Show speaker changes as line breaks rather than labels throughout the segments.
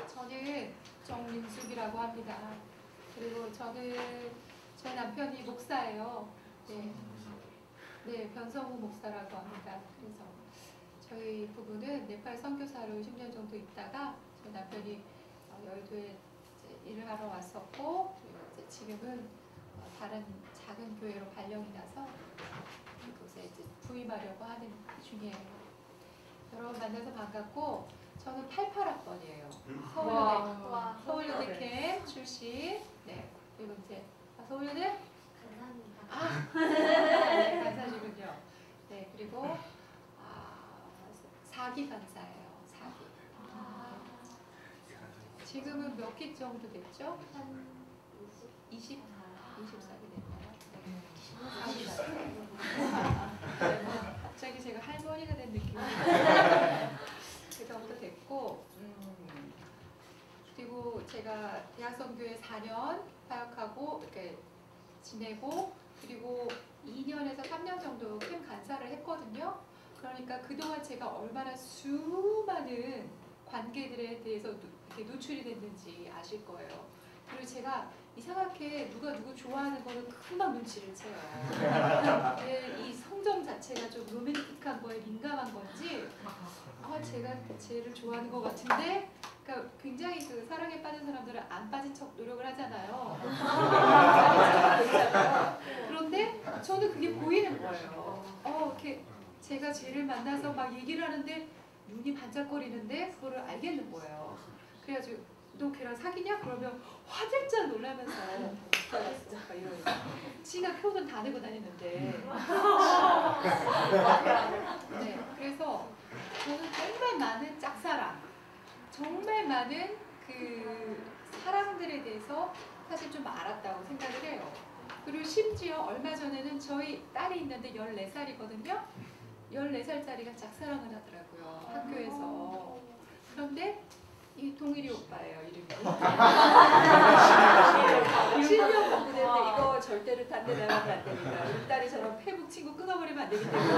저는 정민숙이라고 합니다. 그리고 저는 저희 남편이 목사예요. 네, 네, 변성우 목사라고 합니다. 그래서 저희 부부는 네팔 선교사로 10년 정도 있다가 저희 남편이 여의도에 이제 일을 하러 왔었고, 그리고 이제 지금은 다른 작은 교회로 발령이 나서 이곳에 이제 부임하려고 하는 중이에요. 여러분 만나서 반갑고, 저는 88학번이에요. 서울여대 캠 출신. 네, 그리고 이제 서울여대? 감사합니다. 네, 감사주군요. 네, 그리고 4기 간사예요. 4기. 지금은 몇 기 정도 됐죠? 한 24기 됐나요? 네. 갑자기 제가 할머니가 된 느낌이 그 정도 됐고, 그리고 제가 대학선교회 4년 사역하고 이렇게 지내고, 그리고 2년에서 3년 정도 캠 간사를 했거든요. 그러니까 그동안 제가 얼마나 수많은 관계들에 대해서 이렇게 노출이 됐는지 아실 거예요. 그리고 제가 이상하게 누가 누구 좋아하는 거는 금방 눈치를 채요. 이 성정 자체가 좀 로맨틱한 거에 민감한 건지, 제가 쟤를 좋아하는 것 같은데, 그러니까 굉장히 그 사랑에 빠진 사람들은 안 빠진 척 노력을 하잖아요. 그런데 저는 그게 보이는 거예요. 이렇게 제가 쟤를 만나서 막 얘기를 하는데 눈이 반짝거리는데 그거를 알겠는 거예요. 그래가지고 너 걔랑 사귀냐? 그러면 화들짝 놀라면서 이러요. 지가 표는 다 내고 다니는데. 네, 그래서 저는 정말 많은 짝사랑, 정말 많은 그 사람들에 대해서 사실 좀 알았다고 생각을 해요. 그리고 심지어 얼마 전에는 저희 딸이 있는데 14살이거든요. 14살짜리가 짝사랑을 하더라고요. 학교에서. 그런데 이 동일이 오빠예요, 이름이. 실명 공부될 때 이거 절대로 딴 데 나가면 안 되니까. 우리 딸이 저런 페북 친구 끊어버리면 안 되기 때문에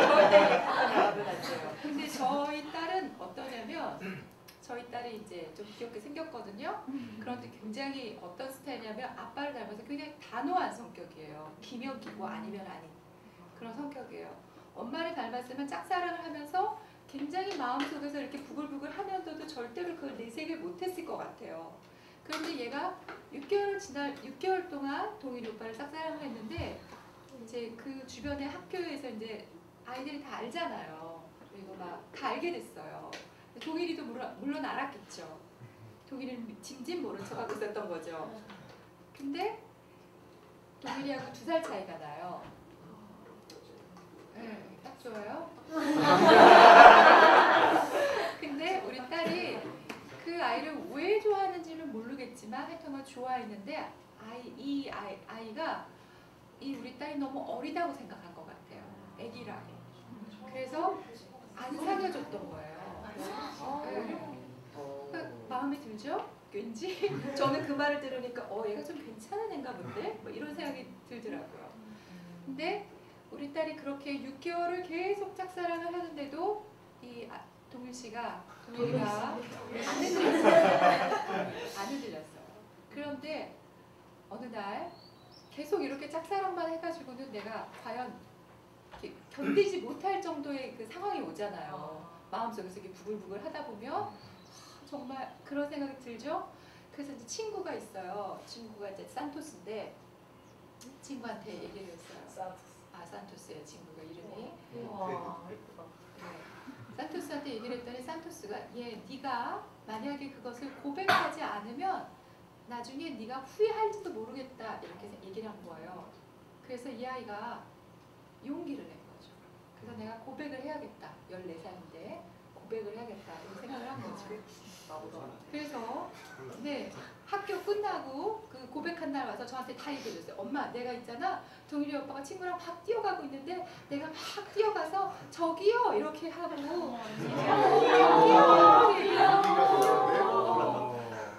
절대 나가면 안 돼요. 근데 저희 딸은 어떠냐면, 저희 딸이 이제 좀 귀엽게 생겼거든요. 그런데 굉장히 어떤 스타일이냐면 아빠를 닮아서 굉장히 단호한 성격이에요. 기면 기고 아니면 아닌 그런 성격이에요. 엄마를 닮았으면 짝사랑을 하면서 굉장히 마음속에서 이렇게 부글부글 하면서도 절대로 그걸 내색을 못했을 것 같아요. 그런데 얘가 6개월 동안 동일이 오빠를 짝사랑을 했는데, 이제 그 주변의 학교에서 이제 아이들이 다 알잖아요. 그리고 막 다 알게 됐어요. 동일이도 물론 알았겠죠. 동일이는 짐짓 모른 척하고 있었던 거죠. 근데 동일이하고 2살 차이가 나요. 네, 딱 좋아요. 근데 우리 딸이 그 아이를 왜 좋아하는지는 모르겠지만 하여튼 좋아했는데, 아이가 우리 딸이 너무 어리다고 생각한 것 같아요. 애기라고. 그래서 안 사귀어줬던 거예요. 마음에 들죠? 왠지 저는 그 말을 들으니까 얘가 좀 괜찮은 애인가 본데? 뭐 이런 생각이 들더라고요. 근데 우리 딸이 그렇게 6개월을 계속 짝사랑을 하는데도 이 동일이가 안 흔들렸어요. 그런데 어느 날 계속 이렇게 짝사랑만 해가지고는 내가 과연 견디지 못할 정도의 그 상황이 오잖아요. 마음속에서 이렇게 부글부글 하다 보면 정말 그런 생각이 들죠. 그래서 이제 친구가 있어요. 친구가 이제 산토스인데 친구한테 얘기를 했어요. 산토스예요, 친구가 이름이. 산토스한테 얘기를 했더니 산토스가 네가 만약에 그것을 고백하지 않으면 나중에 네가 후회할지도 모르겠다, 이렇게 얘기를 한 거예요. 그래서 이 아이가 용기를 낸 거죠. 그래서 내가 고백을 해야겠다. 14살인데 고백을 해야겠다, 이런 생각을 한 거죠. 그래서 학교 끝나고 그 고백한 날 와서 저한테 다 얘기해줬어요. 엄마, 내가 있잖아, 동일이 오빠가 친구랑 막 뛰어가고 있는데 내가 막 뛰어가서 저기요 이렇게 하고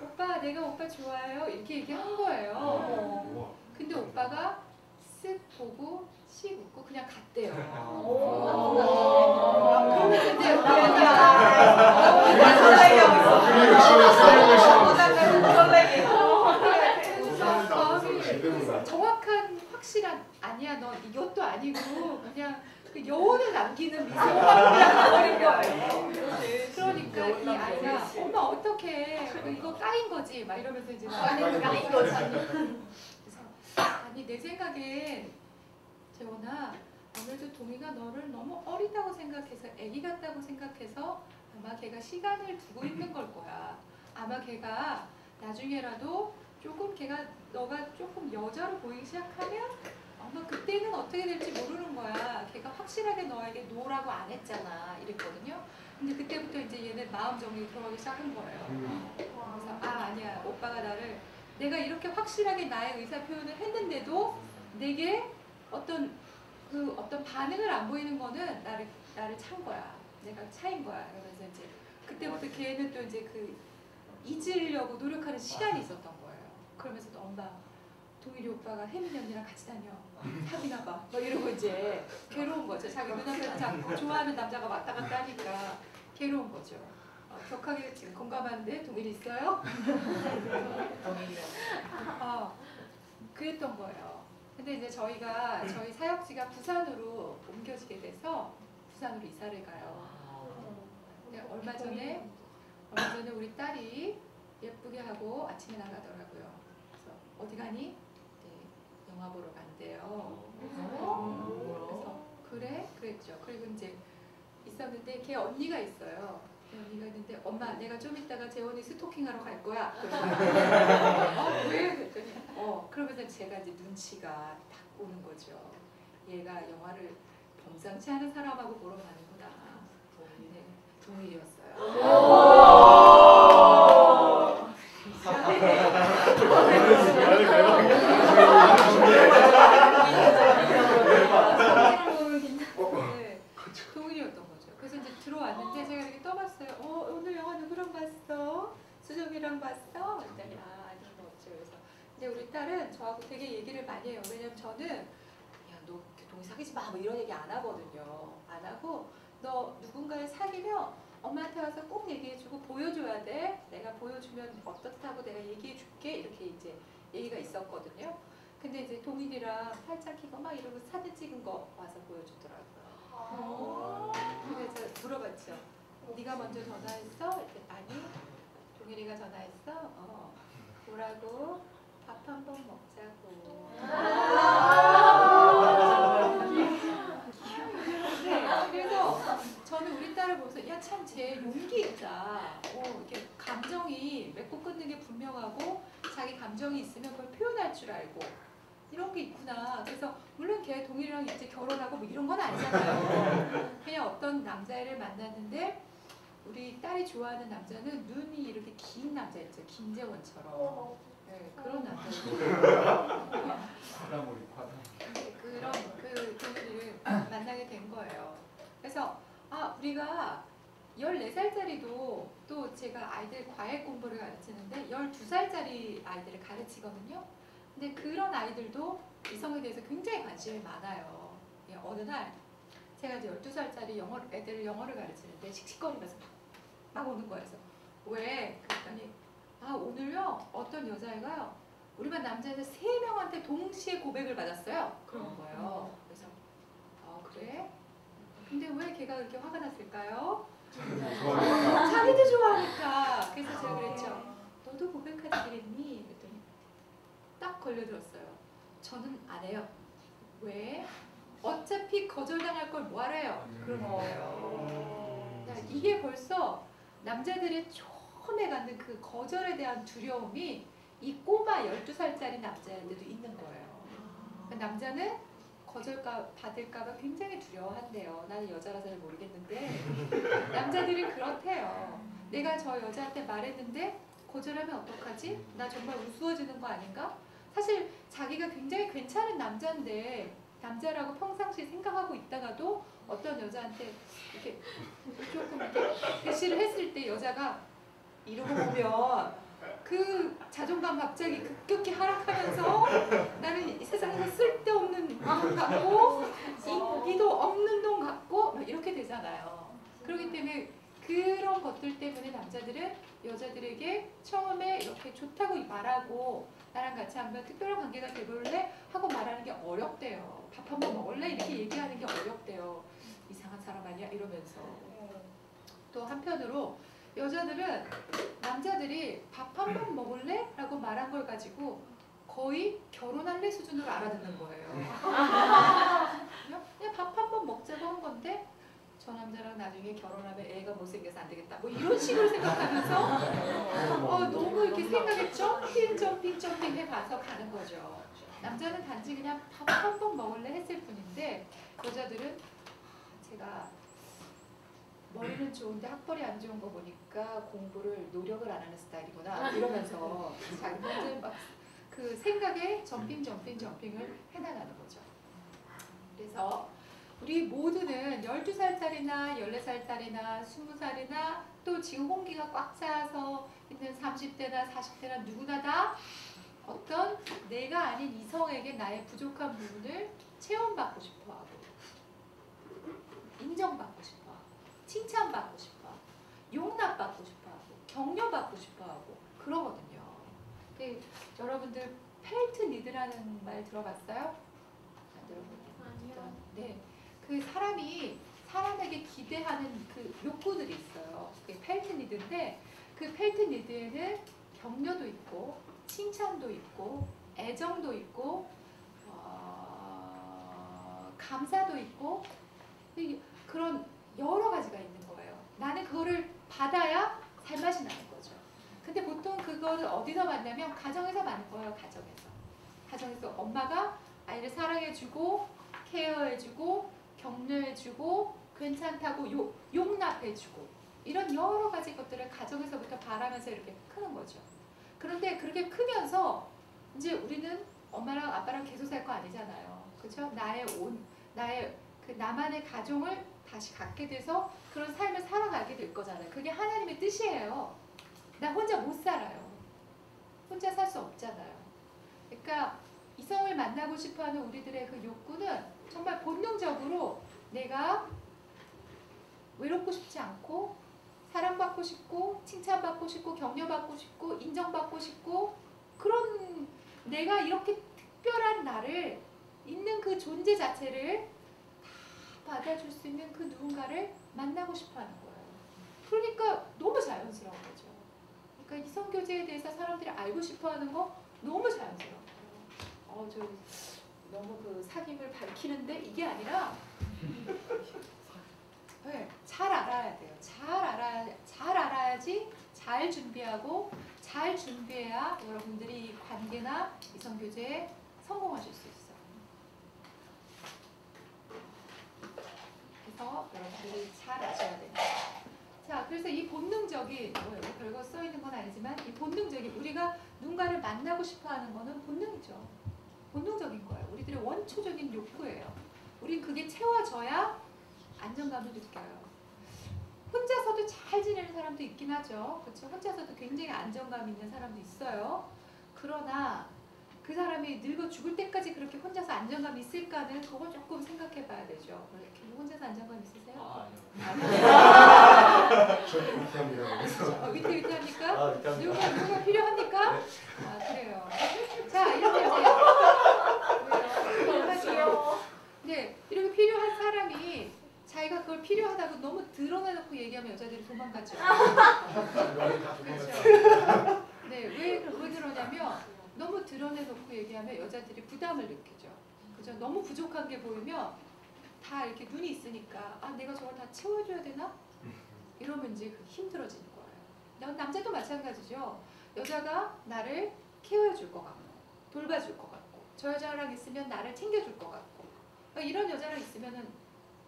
오빠, 내가 오빠 좋아해요, 이렇게 얘기한 거예요. 근데 오빠가 쓱 보고 씩 웃고 그냥 갔대요. 그러면서 이제 마음이 정확한 확실한 아니야 너 이것도 아니고 그냥 그 여운을 남기는 미소가 그냥 버린 거예요. 그러니까 이 아이가 엄마 어떡해 이거 까인 거지 막 이러면서 이제 까인 거지. 그래서 아니 내 생각엔 재원아 아무래도 동이가 너를 너무 어리다고 생각해서 애기 같다고 생각해서 아마 걔가 시간을 두고 있는 걸 거야. 아마 걔가 나중에라도 조금 걔가 너가 조금 여자로 보이기 시작하면 아마 그때는 어떻게 될지 모르는 거야. 걔가 확실하게 너에게 노라고 안 했잖아 이랬거든요. 근데 그때부터 이제 얘는 마음 정리 들어가기 시작한 거예요. 그래서 아니야 오빠가 나를 내가 이렇게 확실하게 나의 의사 표현을 했는데도 내게 어떤 반응을 안 보이는 거는 나를 찬 거야. 내가 차인 거야. 그러면서 이제 그때부터 걔는 또 이제 그 잊으려고 노력하는 시간이 있었던 거예요. 그러면서 또 엄마 동일이 오빠가 혜민이 언니랑 같이 다녀. 사귀나 봐. 막 이러고 이제 괴로운 거죠. 자기 눈앞에 좋아하는 남자가 왔다 갔다 하니까 괴로운 거죠. 격하게 지금 공감하는데 동일이 있어요? 그랬던 거예요. 근데 이제 저희 사역지가 부산으로 옮겨지게 돼서 부산으로 이사를 가요. 근데 얼마 전에 우리 딸이 예쁘게 하고 아침에 나가더라고요. 그래서 어디 가니? 네, 영화 보러 간대요. 그래서 그래? 그랬죠. 그리고 이제 있었는데 걔 언니가 있어요. 걔 언니가 있는데 엄마 내가 좀 이따가 재원이 스토킹하러 갈 거야. 왜? 그랬더니 그러면서 제가 이제 눈치가 딱 오는 거죠. 얘가 영화를 범상치 않은 사람하고 보러 가는구나. 네, 동일이었어요. 동일이었던 거죠. 그래서 이제 들어왔는데 제가 이렇게 떠봤어요. 오늘 영화 누구랑 봤어? 수정이랑 봤어? 그랬더니 아닌 거 없죠. 그래서 이제 우리 딸은 저하고 되게 얘기를 많이 해요. 왜냐면 저는 야, 너 동이 사귀지 마. 뭐 이런 얘기 안 하거든요. 안 하고 너 누군가를 사귀면 엄마한테 와서 꼭 얘기해주고 보여줘야 돼. 내가 보여주면 어떻다고 내가 얘기해줄게. 이렇게 이제 얘기가 있었거든요. 근데 이제 동일이랑 팔짱 끼고 막 이러고 사진 찍은 거 와서 보여주더라고요. 그래서 물어봤죠. 네가 먼저 전화했어? 아니. 동일이가 전화했어? 뭐라고? 밥 한 번 먹자고. 네, 그래서 저는 우리 딸을 보면서 야 참 쟤 용기 있다. 이렇게 감정이 맺고 끊는 게 분명하고 자기 감정이 있으면 그걸 표현할 줄 알고 이런 게 있구나. 그래서 물론 걔 동일이랑 이제 결혼하고 뭐 이런 건 아니잖아요. 그냥 어떤 남자애를 만났는데 우리 딸이 좋아하는 남자는 눈이 이렇게 긴 남자 있죠. 김재원처럼. 네, 그런 남자들. 그런 동일이를 만나게 된 거예요. 그래서 우리가 14살짜리도 또 제가 아이들 과외 공부를 가르치는데 12살짜리 아이들을 가르치거든요. 근데 그런 아이들도 이성에 대해서 굉장히 관심이 많아요. 어느 날 제가 이제 12살짜리 애들을 영어를 가르치는데 씩씩거리면서 막 오는 거예요. 그래서 왜? 그랬더니 오늘요 어떤 여자애가요 우리 반 남자애들 3명한테 동시에 고백을 받았어요. 그런 거예요. 그래서 그래? 근데 왜 걔가 그렇게 화가 났을까요? 자기도 좋아하니까. 그래서 제가 그랬죠. 너도 고백하지 그랬니? 그랬더니 딱 걸려들었어요. 저는 안 해요. 왜? 어차피 거절당할 걸 뭐하래요? 그런 거예요. 이게 벌써 남자들의 처음에 갖는 그 거절에 대한 두려움이 이 꼬마 12살짜리 남자한테도 있는 거예요. 그러니까 남자는 거절 받을까봐 굉장히 두려워한대요. 나는 여자라서 잘 모르겠는데 남자들이 그렇대요. 내가 저 여자한테 말했는데 거절하면 어떡하지? 나 정말 우스워지는 거 아닌가? 사실 자기가 굉장히 괜찮은 남자인데 남자라고 평상시에 생각하고 있다가도 어떤 여자한테 이렇게 조금 이렇게 대시를 했을 때 여자가 이러고 보면 그 자존감 갑자기 급격히 하락하면서 나는 이 세상에서 쓸데없는 돈 갖고 인기도 없는 돈 갖고 막 이렇게 되잖아요. 그렇기 때문에 그런 것들 때문에 남자들은 여자들에게 처음에 이렇게 좋다고 말하고 나랑 같이 한번 특별한 관계가 돼볼래? 하고 말하는 게 어렵대요. 밥 한번 먹을래? 이렇게 얘기하는 게 어렵대요. 이상한 사람 아니야? 이러면서. 또 한편으로 여자들은 남자들이 밥 한 번 먹을래? 라고 말한 걸 가지고 거의 결혼할래 수준으로 알아듣는 거예요. 그냥 밥 한 번 먹자고 한 건데 저 남자랑 나중에 결혼하면 애가 못생겨서 안 되겠다. 뭐 이런 식으로 생각하면서 너무 이렇게 생각에 점핑 해봐서 가는 거죠. 남자는 단지 그냥 밥 한 번 먹을래 했을 뿐인데 여자들은 제가 머리는 좋은데 학벌이 안 좋은 거 보니까 공부를 노력을 안 하는 스타일이구나 이러면서 자기 혼자 막 그 생각에 점핑을 해나가는 거죠. 그래서 우리 모두는 12살짜리나 14살짜리나 20살이나 또 지금 홍기가 꽉 차서 있는 30대나 40대나 누구나 다 어떤 내가 아닌 이성에게 나의 부족한 부분을 체험받고 싶어하고 인정받고 싶어하고 칭찬받고 싶어하고 용납받고 싶어하고 격려받고 싶어하고 그러거든요. 여러분들 펠트 니드라는 말 들어봤어요? 안 들어봤어요?
아니요.
네. 그 사람에게 기대하는 그 욕구들이 있어요. 그게 펠트 니드인데 그 펠트 니드에는 격려도 있고 칭찬도 있고 애정도 있고 감사도 있고 그런 여러 가지가 있는 거예요. 나는 그거를 받아야 살맛이 나는 거죠. 근데 보통 그거를 어디서 만나면 가정에서 만날 거예요. 가정에서 엄마가 아이를 사랑해주고 케어해주고 격려해주고 괜찮다고 용납해주고 이런 여러 가지 것들을 가정에서부터 바라면서 이렇게 크는 거죠. 그런데 그렇게 크면서 이제 우리는 엄마랑 아빠랑 계속 살 거 아니잖아요. 그렇죠? 나의 그 나만의 가정을 다시 갖게 돼서 그런 삶을 살아가게 될 거잖아요. 그게 하나님의 뜻이에요. 나 혼자 못 살아요. 혼자 살 수 없잖아요. 그러니까 이성을 만나고 싶어하는 우리들의 그 욕구는 정말 본능적으로 내가 외롭고 싶지 않고 사랑받고 싶고 칭찬받고 싶고 격려받고 싶고 인정받고 싶고 그런 내가 이렇게 특별한 나를 있는 그 존재 자체를 다 받아줄 수 있는 그 누군가를 만나고 싶어하는 거예요. 그러니까 너무 자연스러운 거죠. 그러니까 이성교제에 대해서 사람들이 알고 싶어하는 거 너무 자연스러워요. 저 너무 그 사귐을 밝히는데 이게 아니라 네, 잘 알아야 돼요. 잘 알아야지 잘 준비하고 잘 준비해야 여러분들이 관계나 이성교제에 성공하실 수 있어요. 그래서 여러분들이 잘 아셔야 됩니다. 자, 그래서 이 본능적인 여기 별거 써 있는 건 아니지만 이 본능적인 우리가 누군가를 만나고 싶어하는 거는 본능이죠. 본능적인 거예요. 우리들의 원초적인 욕구예요. 우린 그게 채워져야 안정감을 느껴요. 혼자서도 잘 지내는 사람도 있긴 하죠. 그렇죠? 혼자서도 굉장히 안정감 있는 사람도 있어요. 그러나 그 사람이 늙어 죽을 때까지 그렇게 혼자서 안정감이 있을까는 그걸 조금 생각해 봐야 되죠. 이렇게 혼자서 안정감 있으세요?
아니요. 저도 위태합니다.
위태합니까?
위태합니다.
누가 필요합니까?
네.
그래요. 자, 이렇게 이제
귀여워.
네, 이렇게 필요한 사람이 자기가 그걸 필요하다고 너무 드러내놓고 얘기하면 여자들이 도망가죠. 그렇죠. 네, 왜 그러냐면 너무 드러내놓고 얘기하면 여자들이 부담을 느끼죠. 그죠? 너무 부족한 게 보이면 다 이렇게 눈이 있으니까 내가 저걸 다 채워줘야 되나? 이러면 이제 힘들어지는 거예요. 남자도 마찬가지죠. 여자가 나를 케어해줄 것 같고 돌봐줄 것 같고 저 여자랑 있으면 나를 챙겨줄 것 같고 이런 여자랑 있으면은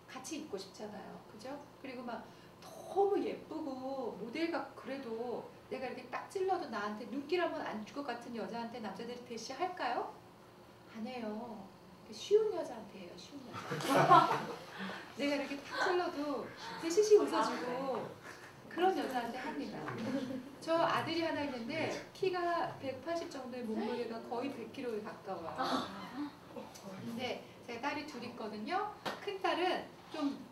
같이 있고 싶잖아요. 그죠? 그리고 막 너무 예쁘고 모델 같고 그래도 내가 이렇게 딱 찔러도 나한테 눈길 한번 안 줄 것 같은 여자한테 남자들이 대시할까요? 안 해요. 쉬운 여자한테 해요. 쉬운 여자. 내가 이렇게 딱 찔러도 대시시 웃어주고 그런 여자한테 합니다. 저 아들이 하나 있는데 키가 180 정도의 몸무게가 거의 100kg에 가까워요. 근데 제가 딸이 둘 있거든요. 큰 딸은 좀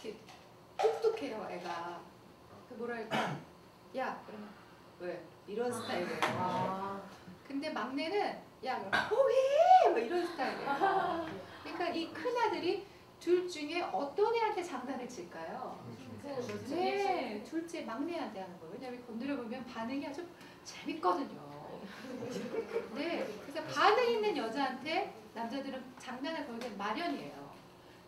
이렇게 똑똑해요. 애가 뭐라 할까? 야, 그러면 왜? 이런 스타일이에요. 근데 막내는 야, 호해! 뭐 이런 스타일이에요. 그러니까 이 큰아들이 둘 중에 어떤 애한테 장난을 칠까요? 네, 둘째 막내한테 하는 거예요. 왜냐하면 건드려보면 반응이 아주 재밌거든요. 네, 그래서 반응 있는 여자한테 남자들은 장난을 걸기 마련이에요.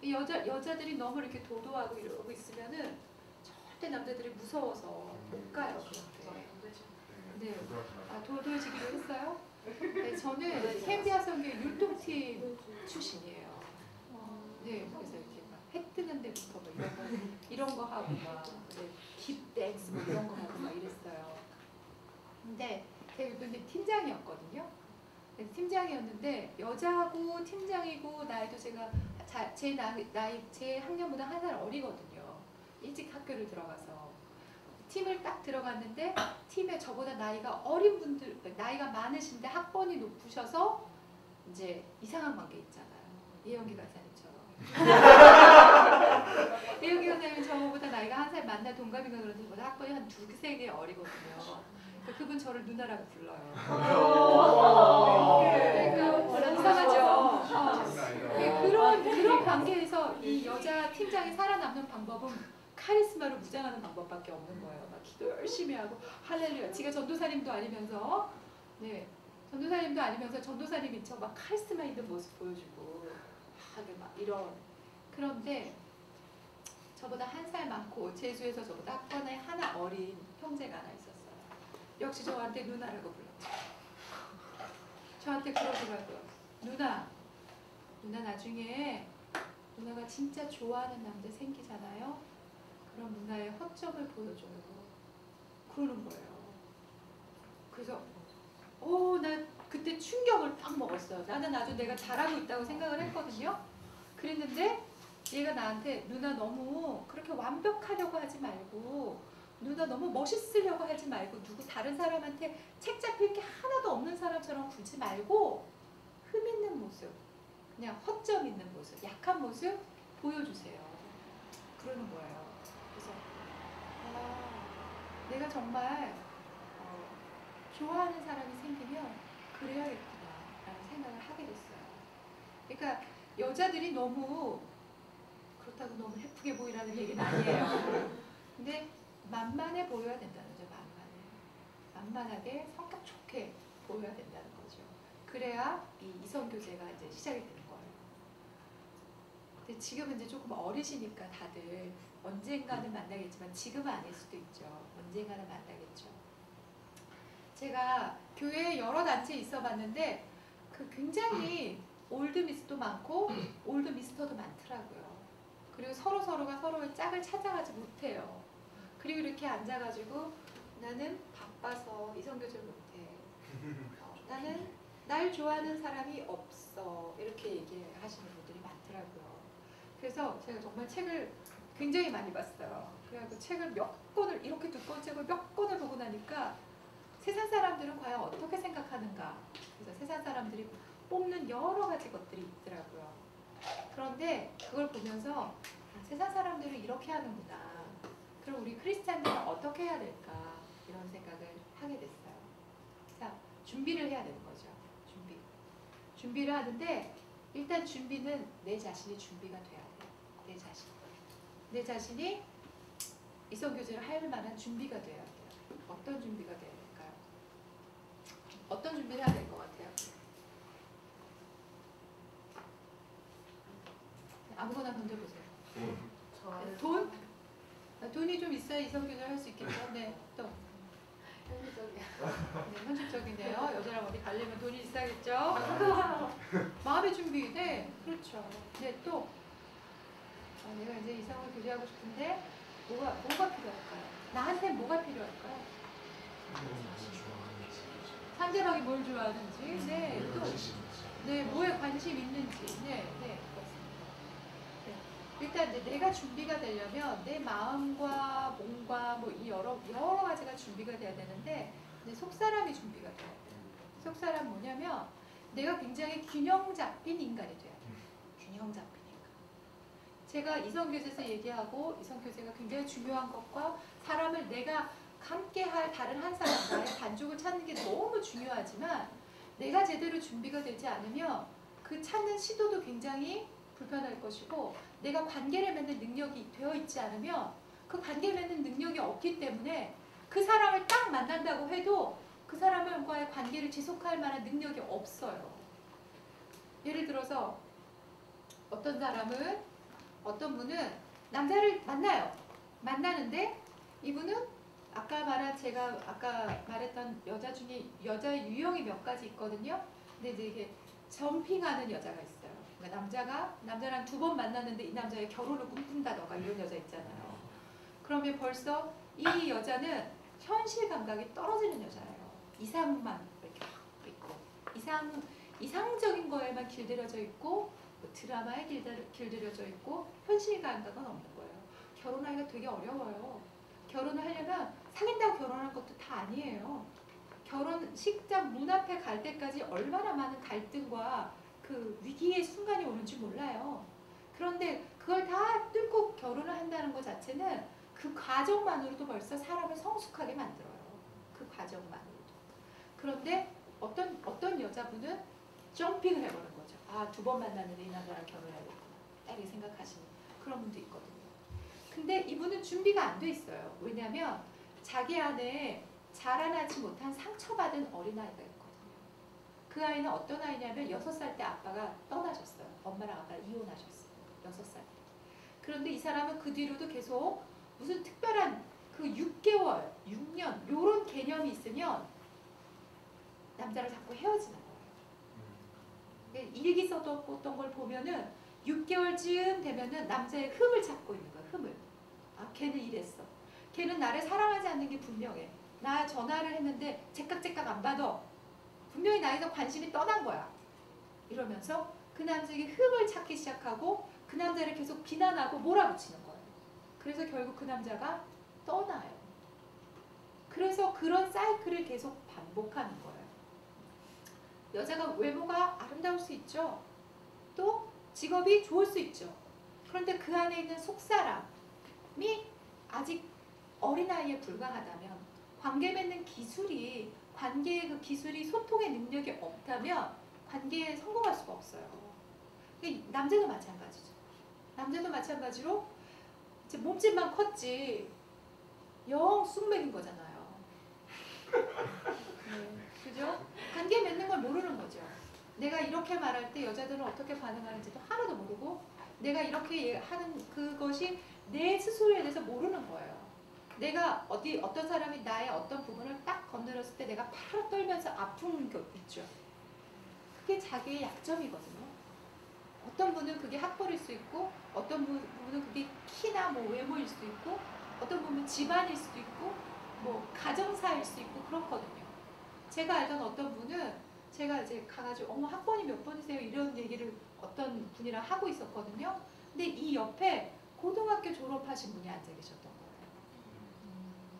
이 여자들이 너무 이렇게 도도하고 이러고 있으면은 절대 남자들이 무서워서 못 가요. 그런데. 네, 도도해지기로 했어요. 네, 저는 캠비아 성교 율동팀 출신이에요. 네, 그래서 이렇게 막 해 뜨는 데부터 뭐 이런 거 하고 막 딥댄스 뭐 이런 거 하고 막 이랬어요. 근데 제가 율동팀 팀장이었거든요. 팀장이었는데 여자고 팀장이고 나이도 제가 제 학년보다 한 살 어리거든요. 일찍 학교를 들어가서 팀을 딱 들어갔는데 팀에 저보다 나이가 어린 분들, 나이가 많으신데 학번이 높으셔서 이제 이상한 관계 있잖아요. 예영기 간사님처럼. 예영기 간사님 저보다 나이가 한 살 많나 동갑인가 그런데 저보다 학번이 한 두세 개 어리거든요. 그분 저를 누나라고 불러요. 그러니까 이상하죠. 그런 관계에서 이 여자 팀장이 살아남는 방법은 카리스마로 무장하는 방법밖에 없는 거예요. 막 기도 열심히 하고 할렐루야. 지가 전도사님도 아니면서 네 전도사님도 아니면서 전도사님인 척 막 카리스마 있는 모습 보여주고 막 이런. 그런데 저보다 한 살 많고 제주에서 저보다 학번에 하나 어린 형제가 하나 있었어요. 역시 저한테 누나라고 불렀죠. 저한테 그러더라고요. 누나 나중에 누나가 진짜 좋아하는 남자 생기잖아요. 그럼 누나의 허점을 보여줘요. 그러는 거예요. 그래서 나 그때 충격을 딱 먹었어요. 나는 아주 내가 잘하고 있다고 생각을 했거든요. 그랬는데 얘가 나한테 누나 너무 그렇게 완벽하려고 하지 말고 누나 너무 멋있으려고 하지 말고 누구 다른 사람한테 책 잡힐 게 하나도 없는 사람처럼 굴지 말고 흠 있는 모습, 그냥 허점 있는 모습, 약한 모습 보여주세요. 그러는 거예요. 그래서 내가 정말 좋아하는 사람이 생기면 그래야겠구나 라는 생각을 하게 됐어요. 그러니까 여자들이 너무 그렇다고 너무 예쁘게 보이라는 얘기는 아니에요. 근데 만만해 보여야 된다는 거죠. 만만하게 성격 좋게 보여야 된다는 거죠. 그래야 이 이성교제가 이제 시작이 되는 거예요. 근데 지금은 이제 조금 어리시니까 다들 언젠가는 만나겠지만 지금은 아닐 수도 있죠. 언젠가는 만나겠죠. 제가 교회에 여러 단체에 있어 봤는데 굉장히 올드 미스도 많고 올드 미스터도 많더라고요. 그리고 서로가 서로의 짝을 찾아가지 못해요. 그리고 이렇게 앉아가지고 나는 바빠서 이성교제를 못해. 나는 날 좋아하는 사람이 없어. 이렇게 얘기하시는 분들이 많더라고요. 그래서 제가 정말 책을 굉장히 많이 봤어요. 그래서 책을 몇 권을, 이렇게 두꺼운 책을 몇 권을 보고 나니까 세상 사람들은 과연 어떻게 생각하는가. 그래서 세상 사람들이 뽑는 여러 가지 것들이 있더라고요. 그런데 그걸 보면서 세상 사람들은 이렇게 하는구나. 그럼 우리 크리스찬들은 어떻게 해야 될까? 이런 생각을 하게 됐어요. 자, 준비를 해야 되는 거죠. 준비를 하는데 일단 준비는 내 자신이 준비가 돼야 돼요. 내 자신이 이성교제를 할 만한 준비가 돼야 돼요. 어떤 준비가 돼야 될까요? 어떤 준비를 해야 될 것 같아요? 아무거나 던져보세요. 돈? 돈이 좀 있어야 이성교제를 할 수 있겠죠? 네, 또. 현실적이네요. 여자랑 어디 가려면 돈이 있어야겠죠? 마음의 준비, 네, 그렇죠. 네, 또. 내가 이제 이성을 교제하고 싶은데 뭐가 필요할까요? 나한테 뭐가 필요할까요? 상대방이 뭘 좋아하는지, 네, 또. 네, 뭐에 관심 있는지, 네, 그렇습니다. 네. 일단 이제 내가 준비가 되려면 내 마음과 몸과 뭐 이 여러 가지가 준비가 돼야 되는데 이제 속사람이 준비가 돼야 돼요. 속사람 뭐냐면 내가 굉장히 균형 잡힌 인간이 돼야 돼요. 균형 잡힌 인간. 제가 이성교제에서 얘기하고 이성교제가 굉장히 중요한 것과 사람을 내가 함께할 다른 한 사람, 나의 반죽을 찾는 게 너무 중요하지만 내가 제대로 준비가 되지 않으면 그 찾는 시도도 굉장히 불편할 것이고 내가 관계를 맺는 능력이 되어 있지 않으면 그 관계 맺는 능력이 없기 때문에 그 사람을 딱 만난다고 해도 그 사람과의 관계를 지속할 만한 능력이 없어요. 예를 들어서 어떤 분은 남자를 만나요. 만나는데 이분은 제가 아까 말했던 여자 중에 여자의 유형이 몇 가지 있거든요. 근데 이제 이게 점핑하는 여자가 있어요. 그러니까 남자랑 2번 만났는데 이 남자의 결혼을 꿈꾼다던가 이런 여자 있잖아요. 그러면 벌써 이 여자는 현실 감각이 떨어지는 여자예요. 이상만 이렇게 확 있고 이상적인 거에만 길들여져 있고 뭐 드라마에 길들여져 있고 현실 감각은 없는 거예요. 결혼하기가 되게 어려워요. 결혼을 하려면 사귄다고 결혼할 것도 다 아니에요. 결혼식장 문 앞에 갈 때까지 얼마나 많은 갈등과 그 위기의 순간이 오는지 몰라요. 그런데 그걸 다 뚫고 결혼을 한다는 것 자체는 그 과정만으로도 벌써 사람을 성숙하게 만들어요. 그 과정만으로도. 그런데 어떤 여자분은 점핑을 해보는 거죠. 2번 만났는데 이 남자랑 결혼해야겠구나. 딱 이렇게 생각하시는 그런 분도 있거든요. 근데 이분은 준비가 안 돼 있어요. 왜냐하면 자기 안에 자라나지 못한 상처받은 어린아이가 있거든요. 그 아이는 어떤 아이냐면 6살 때 아빠가 떠나셨어요. 엄마랑 아빠랑 이혼하셨어요. 6살 때. 그런데 이 사람은 그 뒤로도 계속 무슨 특별한 그 6개월, 6년 요런 개념이 있으면 남자를 자꾸 헤어지는 거예요. 일기 써뒀던 걸 보면은 6개월쯤 되면은 남자의 흠을 찾고 있는 거야. 흠을. 걔는 이랬어. 걔는 나를 사랑하지 않는 게 분명해. 나 전화를 했는데 제깍제깍 안 받아. 분명히 나에서 관심이 떠난 거야. 이러면서 그 남자에게 흠을 찾기 시작하고 그 남자를 계속 비난하고 몰아붙이는 거예요. 그래서 결국 그 남자가 떠나요. 그래서 그런 사이클을 계속 반복하는 거예요. 여자가 외모가 아름다울 수 있죠. 또 직업이 좋을 수 있죠. 그런데 그 안에 있는 속사람이 아직 어린아이에 불과하다면 관계 맺는 기술이 관계의 그 기술이 소통의 능력이 없다면 관계에 성공할 수가 없어요. 남자도 마찬가지죠. 남자도 마찬가지로 이제 몸집만 컸지 영 쑥맥인 거잖아요. 그죠? 관계 맺는 걸 모르는 거죠. 내가 이렇게 말할 때 여자들은 어떻게 반응하는지도 하나도 모르고 내가 이렇게 하는 그것이 내 스스로에 대해서 모르는 거예요. 내가 어떤 사람이 나의 어떤 부분을 딱 건드렸을 때 내가 바로 떨면서 아픈 것 있죠. 그게 자기의 약점이거든요. 어떤 분은 그게 학벌일 수 있고 어떤 분은 그게 키나 뭐 외모일 수도 있고 어떤 분은 집안일 수도 있고 뭐 가정사일 수도 있고 그렇거든요. 제가 알던 어떤 분은 제가 이제 가가지고 어머 학번이 몇 번이세요? 이런 얘기를 어떤 분이랑 하고 있었거든요. 근데 이 옆에 고등학교 졸업하신 분이 앉아 계셨던 거예요.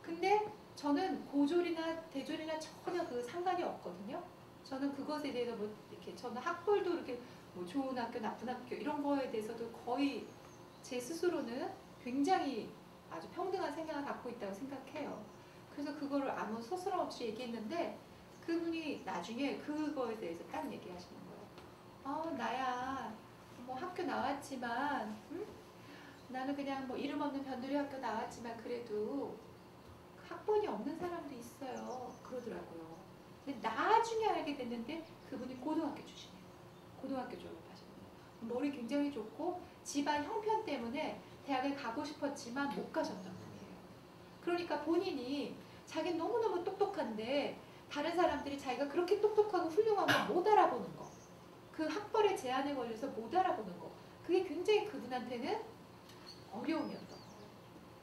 근데 저는 고졸이나 대졸이나 전혀 그 상관이 없거든요. 저는 그것에 대해서 뭐 이렇게 저는 학벌도 이렇게 뭐 좋은 학교, 나쁜 학교 이런 거에 대해서도 거의 제 스스로는 굉장히 아주 평등한 생각을 갖고 있다고 생각해요. 그래서 그거를 아무 소스럼 없이 얘기했는데 그분이 나중에 그거에 대해서 딱 얘기하시는 거예요. 나야 뭐 학교 나왔지만 나는 그냥 뭐 이름 없는 변두리 학교 나왔지만 그래도 학번이 없는 사람도 있어요. 그러더라고요. 근데 나중에 알게 됐는데 그분이 고등학교 출신이에요. 고등학교 졸업하신 분이에요. 머리 굉장히 좋고 집안 형편 때문에 대학에 가고 싶었지만 못 가셨던 분이에요. 그러니까 본인이 자기는 너무너무 똑똑한데 다른 사람들이 자기가 그렇게 똑똑하고 훌륭한 걸 못 알아보는 거. 그 학벌의 제한에 걸려서 못 알아보는 거. 그게 굉장히 그분한테는 어려움이었던 거예요.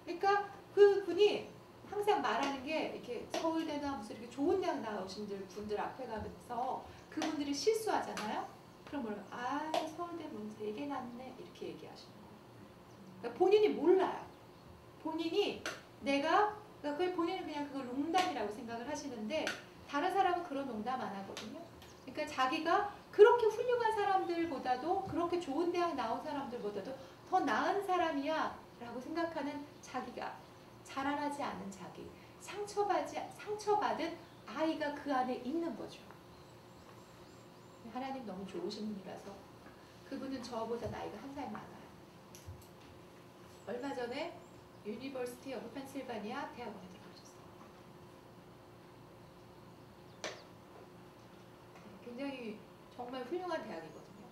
그러니까 그분이 항상 말하는 게 이렇게 서울대나 무슨 이렇게 좋은 대학 나오신 분들 앞에 가면서 그분들이 실수하잖아요. 그럼 뭐라고 서울대 문제 4개 났네 이렇게 얘기하시는 거예요. 그러니까 본인이 몰라요. 본인이 그러니까 본인은 그냥 그걸 농담이라고 생각을 하시는데 다른 사람은 그런 농담 안 하거든요. 그러니까 자기가 그렇게 훌륭한 사람들보다도 그렇게 좋은 대학 나온 사람들보다도 더 나은 사람이야 라고 생각하는 자기가, 자라나지 않은 자기, 상처받은 아이가 그 안에 있는 거죠. 하나님 너무 좋으신 분이라서 그분은 저보다 나이가 한 살 많아요. 얼마 전에 유니버시티 오브 펜실바니아 대학원에 들어가셨어요. 굉장히 정말 훌륭한 대학이거든요.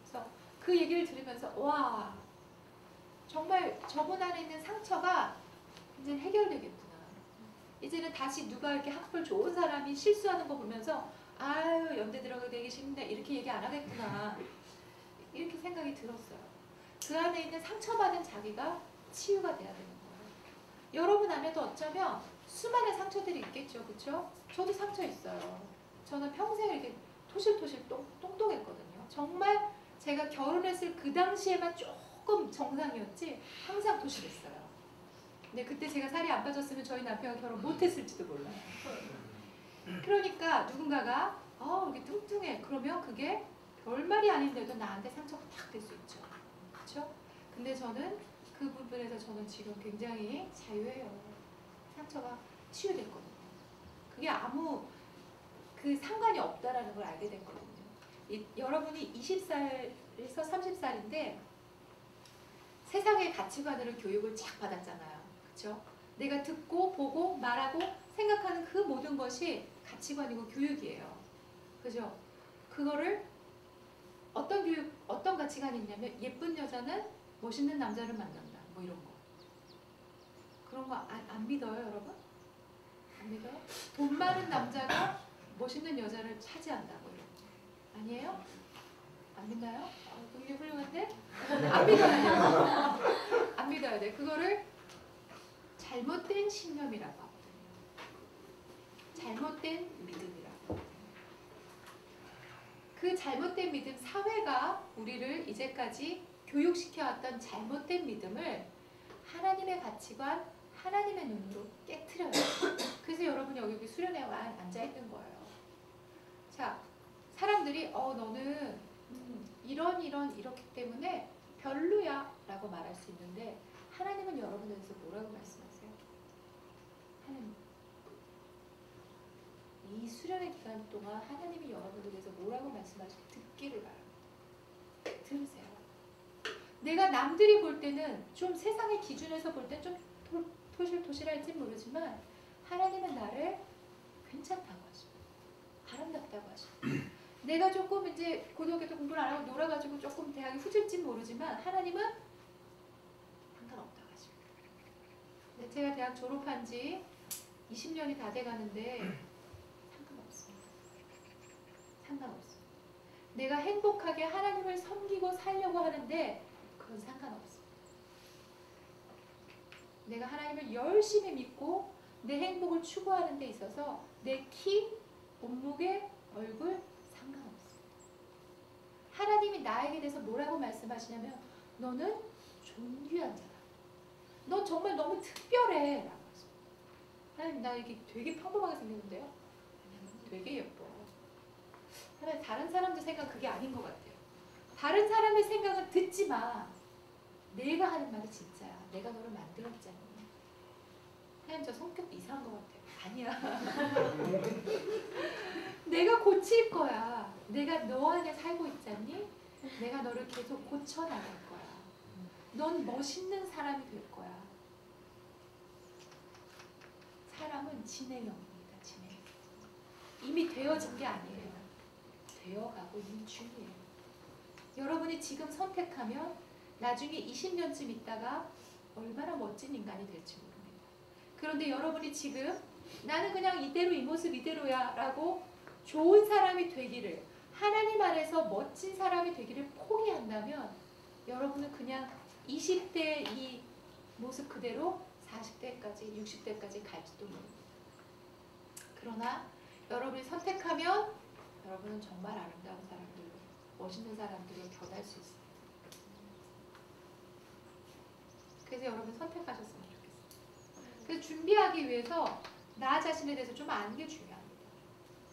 그래서 그 얘기를 들으면서 와, 정말 저분 안에 있는 상처가 이제 해결되겠구나. 이제는 다시 누가 이렇게 학벌 좋은 사람이 실수하는 거 보면서 아유 연대 들어가게 되기 싫은데 이렇게 얘기 안 하겠구나. 이렇게 생각이 들었어요. 그 안에 있는 상처받은 자기가 치유가 돼야 되는 거예요. 여러분 안에도 어쩌면 수많은 상처들이 있겠죠. 그렇죠? 저도 상처 있어요. 저는 평생 이렇게 토실토실 똥똥했거든요. 정말 제가 결혼했을 그 당시에만 조금 정상이었지 항상 토실했어요. 근데 그때 제가 살이 안 빠졌으면 저희 남편과 결혼 못했을지도 몰라요. 그러니까 누군가가 이렇게 뚱뚱해. 그러면 그게 별말이 아닌데도 나한테 상처가 탁 될 수 있죠. 그렇죠? 근데 저는 그 부분에서 저는 지금 굉장히 자유해요. 상처가 치유됐거든요. 그게 아무 그 상관이 없다라는 걸 알게 됐거든요. 여러분이 20살에서 30살인데 세상의 가치관으로 교육을 쫙 받았잖아요. 그렇죠? 내가 듣고 보고 말하고 생각하는 그 모든 것이 가치관이고 교육이에요. 그죠? 그거를 어떤 가치관이 있냐면 예쁜 여자는 멋있는 남자를 만난다. 뭐 이런 거. 그런 거 안 믿어요, 여러분? 안 믿어요? 돈 많은 남자가 멋있는 여자를 차지한다. 뭐 이런 거. 아니에요? 안 믿나요? 굉장히 훌륭한데? 안 믿어야 돼요. 안 믿어야 돼. 그거를 잘못된 신념이라고 하거든요. 잘못된 믿음이라고. 그 잘못된 믿음, 사회가 우리를 이제까지 교육시켜왔던 잘못된 믿음을 하나님의 가치관, 하나님의 눈으로 깨트려요. 그래서 여러분이 여기 수련회에 앉아있는 거예요. 자, 사람들이 너는 이렇기 때문에 별로야 라고 말할 수 있는데 하나님은 여러분에 대해서 뭐라고 말씀하세요? 하나님, 이 수련의 기간 동안 하나님이 여러분에 대해서 뭐라고 말씀하실지 듣기를 바랍니다. 들으세요. 내가 남들이 볼 때는 좀 세상의 기준에서 볼 때 좀 토실토실할지 모르지만 하나님은 나를 괜찮다고 하십니다. 아름답다고 하십니다. 내가 조금 이제 고등학교 때 공부를 안 하고 놀아가지고 조금 대학이 후질지 모르지만 하나님은 상관없다고 하십니다. 제가 대학 졸업한 지 20년이 다 돼가는데 상관없습니다. 상관없습니다. 내가 행복하게 하나님을 섬기고 살려고 하는데 그건 상관없습니다. 내가 하나님을 열심히 믿고 내 행복을 추구하는 데 있어서 내 키, 몸무게, 얼굴 상관없습니다. 하나님이 나에게 대해서 뭐라고 말씀하시냐면 너는 존귀한 자다. 너 정말 너무 특별해 라고 하십니다. 하나님 나 이게 되게 평범하게 생겼는데요? 되게 예뻐. 하나님 다른 사람들 생각 그게 아닌 것 같아요. 다른 사람의 생각은 듣지 마. 내가 하는 말이 진짜야. 내가 너를 만들었잖니. 하나님 저 성격 이상한 것 같아요. 아니야. 내가 고칠 거야. 내가 너 안에 살고 있잖니. 내가 너를 계속 고쳐나갈 거야. 넌 멋있는 사람이 될 거야. 사람은 진행형입니다. 진행. 이미 되어진 게 아니에요. 되어가고 있는 중이에요. 여러분이 지금 선택하면 나중에 20년쯤 있다가 얼마나 멋진 인간이 될지 모릅니다. 그런데 여러분이 지금 나는 그냥 이대로 이 모습 이대로야 라고 좋은 사람이 되기를, 하나님 안에서 멋진 사람이 되기를 포기한다면 여러분은 그냥 20대 이 모습 그대로 40대까지 60대까지 갈지도 모릅니다. 그러나 여러분이 선택하면 여러분은 정말 아름다운 사람들로, 멋있는 사람들로 변할 수 있습니다. 그래서 여러분 선택하셨으면 좋겠어요. 그래서 준비하기 위해서 나 자신에 대해서 좀 아는 게 중요합니다.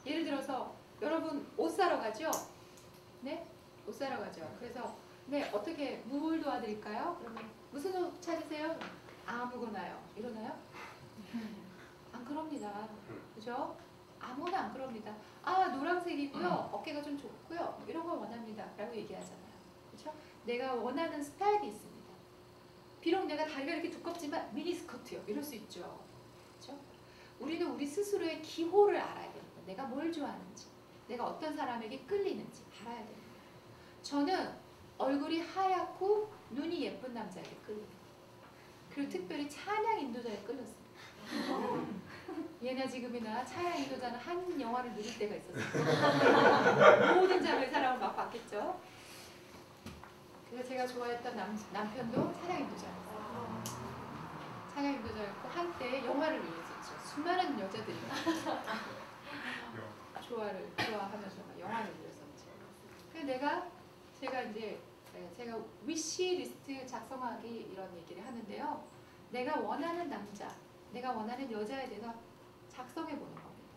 예를 들어서 여러분 옷 사러 가죠? 네? 옷 사러 가죠. 그래서 네, 어떻게 뭘 도와드릴까요? 그러면 무슨 옷 찾으세요? 아무거나요. 이러나요? 안 그럽니다. 그죠? 아무나 안 그럽니다. 아, 노란색이고요. 어깨가 좀 좁고요. 뭐 이런 걸 원합니다. 라고 얘기하잖아요. 그죠? 내가 원하는 스타일이 있습니다. 비록 내가 다리가 이렇게 두껍지만 미니스커트요. 이럴 수 있죠. 그죠? 우리는 우리 스스로의 기호를 알아야 됩니다. 내가 뭘 좋아하는지, 내가 어떤 사람에게 끌리는지 알아야 됩니다. 저는 얼굴이 하얗고 눈이 예쁜 남자에게 끌립니다. 그리고 특별히 찬양 인도자에 끌렸습니다. 예나 지금이나 찬양 인도자는 한 영화를 누릴 때가 있었어요. 모든 장르의 사랑을 막 받겠죠. 그래서 제가 좋아했던 남편도 찬양 인도자였어요. 찬양 인도자였고 한때 영화를 누렸었죠. 수많은 여자들이 좋아하면서 영화를 누렸었죠. 그래서 제가 위시 리스트 작성하기 이런 얘기를 하는데요. 내가 원하는 남자, 내가 원하는 여자에 대해서 작성해 보는 겁니다.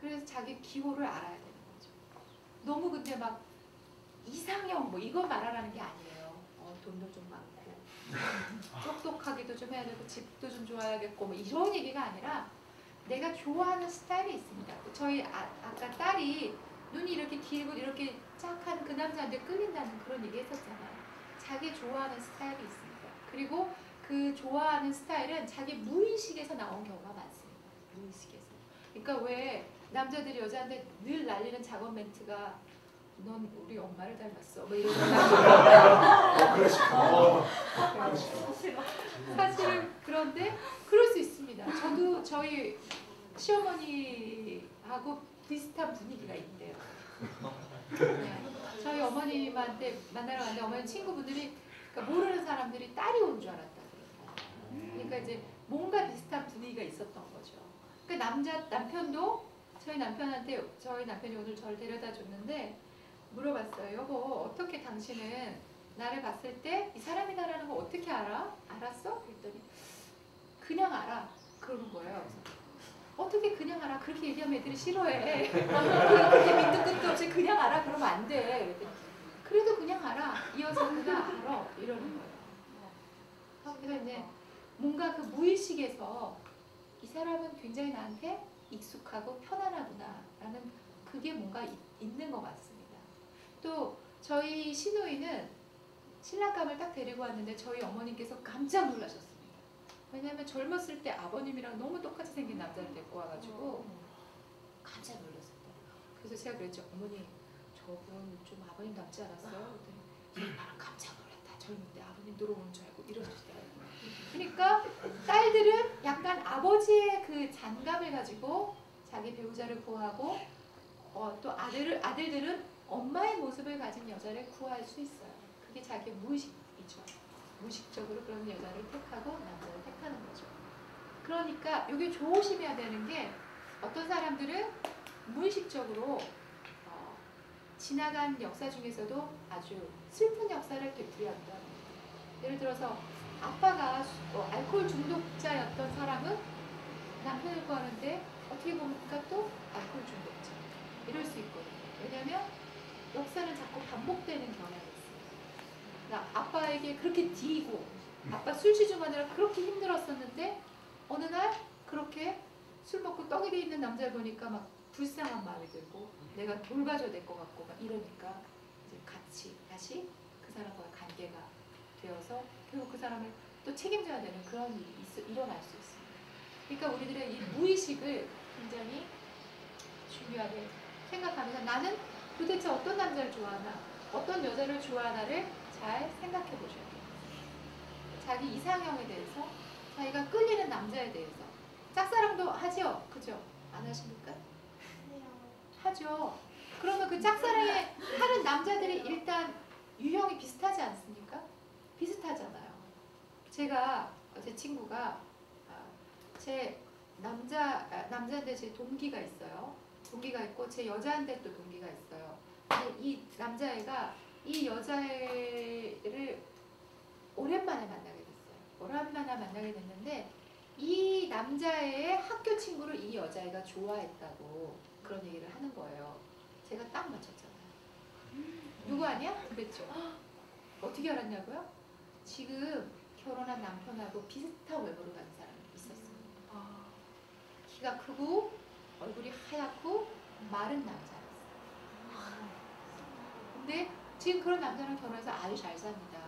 그래서 자기 기호를 알아야 되는 거죠. 너무 근데 막 이상형 뭐 이거 말하라는 게 아니에요. 돈도 좀 많고 똑똑하기도 좀 해야 되고 집도 좀 좋아야겠고 뭐 이런 얘기가 아니라 내가 좋아하는 스타일이 있습니다. 저희 아까 딸이 눈이 이렇게 길고 이렇게 짝한 그 남자한테 끌린다는 그런 얘기 했었잖아요. 자기 좋아하는 스타일이 있습니다. 그리고 그 좋아하는 스타일은 자기 무의식에서 나온 경우가 많습니다. 무의식에서. 그러니까 왜 남자들이 여자한테 늘 날리는 작업 멘트가 넌 우리 엄마를 닮았어. 뭐 이런 사실은 그런데 그럴 수 있습니다. 저도 저희 시어머니하고 비슷한 분위기가 있대요. 저희 어머님한테 만나러 갔는데 어머니 친구분들이 그러니까 모르는 사람들이 딸이 온 줄 알았다 그러더라고요. 그러니까 이제 뭔가 비슷한 분위기가 있었던 거죠. 그러니까 남편도 저희 남편이 오늘 저를 데려다 줬는데 물어봤어요. 여보, 어떻게 당신은 나를 봤을 때 이 사람이다라는 거 어떻게 알아? 알았어? 그랬더니 그냥 알아. 그러는 거예요. 어떻게 그냥 알아? 그렇게 얘기하면 애들이 싫어해. 그렇게 밑도 끝도 없이 그냥 알아? 그러면 안 돼. 그래도 그냥 알아. 이 여자는 나 알아. 이러는 거예요. 그래서 이제 뭔가 그 무의식에서 이 사람은 굉장히 나한테 익숙하고 편안하구나 라는 그게 뭔가 있는 것 같습니다. 또 저희 시누이는 신랑감을 딱 데리고 왔는데 저희 어머님께서 깜짝 놀라셨습니다. 왜냐하면 젊었을 때 아버님이랑 너무 똑같이 생긴 남자를 데리고 와가지고 깜짝 놀랐습니다. 그래서 제가 그랬죠. 어머니 저분 좀 아버님 닮지 않았어요? 그랬더니 나랑 깜짝 놀랐다. 젊을 때 아버님 들어오는 줄 알고 이러시더라고요. 그러니까 딸들은 약간 아버지의 그 잔감을 가지고 자기 배우자를 구하고 또 아들들은 엄마의 모습을 가진 여자를 구할 수 있어요. 그게 자기 무의식이죠. 무의식적으로 그런 여자를 택하고 남자를 택하는 거죠. 그러니까 여기 조심해야 되는 게 어떤 사람들은 무의식적으로 지나간 역사 중에서도 아주 슬픈 역사를 되풀이한다. 예를 들어서 아빠가 알코올 중독자였던 사람은 남편을 구하는데 어떻게 보니까 또 알코올 중독자. 이럴 수 있거든요. 왜냐하면 역사는 자꾸 반복되는 경향이 있어요. 그러니까 아빠에게 그렇게 뒤이고 아빠 술 시중하느라 그렇게 힘들었었는데 어느 날 그렇게 술 먹고 떡이 돼 있는 남자를 보니까 막 불쌍한 마음이 들고 내가 돌봐줘야 될 것 같고 막 이러니까 이제 같이 다시 그 사람과의 관계가 되어서 결국 그 사람을 또 책임져야 되는 그런 일이 일어날 수 있습니다. 그러니까 우리들의 이 무의식을 굉장히 중요하게 생각하면서 나는 도대체 어떤 남자를 좋아하나 어떤 여자를 좋아하나를 잘 생각해 보셔야 돼요. 자기 이상형에 대해서 자기가 끌리는 남자에 대해서 짝사랑도 하죠? 그죠? 안 하십니까? 하죠. 그러면 그 짝사랑에 하는 남자들이 일단 유형이 비슷하지 않습니까? 비슷하잖아요. 제가 제 친구가 제 남자한테 제 동기가 있어요. 동기가 있고 제 여자한테 또 동기가 있어요. 근데 이 남자애가 이 여자애를 오랜만에 만나게 됐어요. 오랜만에 만나게 됐는데 이 남자애의 학교 친구를 이 여자애가 좋아했다고 그런 얘기를 하는 거예요. 제가 딱 맞췄잖아요. 누구 아니야? 그랬죠. 어떻게 알았냐고요? 지금 결혼한 남편하고 비슷한 외모로 가는 사람이 있었어요. 키가 크고 얼굴이 하얗고 마른 남자였어요. 근데 지금 그런 남자랑 결혼해서 아주 잘 삽니다.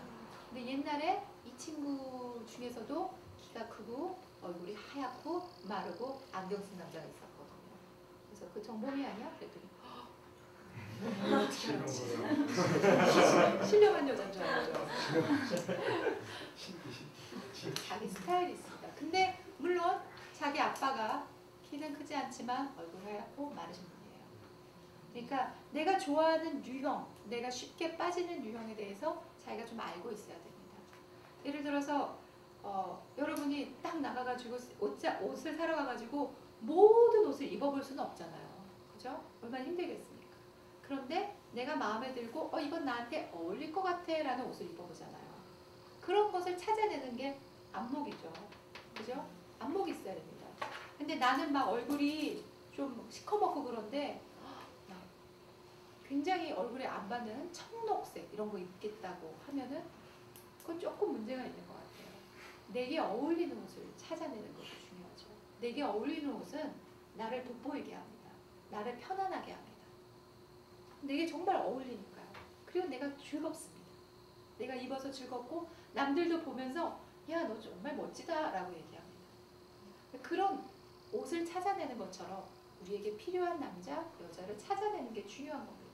근데 옛날에 이 친구 중에서도 키가 크고 얼굴이 하얗고 마르고 안경 쓴 남자가 있었거든요. 그래서 그 정범이 아니야? 그랬더니 어떻게 알았지? 신령한 여자인 줄 알죠. 자기 스타일이 있습니다. 근데 물론 자기 아빠가 키는 크지 않지만 얼굴 하얗고 마르신 분이에요. 그러니까 내가 좋아하는 유형, 내가 쉽게 빠지는 유형에 대해서 자기가 좀 알고 있어야 됩니다. 예를 들어서 여러분이 딱 나가가지고 옷을 사러 가가지고 모든 옷을 입어볼 수는 없잖아요. 그죠? 얼마나 힘들겠습니까? 그런데 내가 마음에 들고 이건 나한테 어울릴 것 같아 라는 옷을 입어보잖아요. 그런 것을 찾아내는 게 안목이죠. 그죠? 안목이 있어야 됩니다. 근데 나는 막 얼굴이 좀 시커멓고 그런데 굉장히 얼굴에 안 받는 청록색 이런 거 입겠다고 하면은 그건 조금 문제가 있는 것 같아요. 내게 어울리는 옷을 찾아내는 것이 중요하죠. 내게 어울리는 옷은 나를 돋보이게 합니다. 나를 편안하게 합니다. 내게 정말 어울리니까요. 그리고 내가 즐겁습니다. 내가 입어서 즐겁고 남들도 보면서 야, 너 정말 멋지다 라고 얘기합니다. 그런 옷을 찾아내는 것처럼 우리에게 필요한 남자, 여자를 찾아내는 게 중요한 겁니다.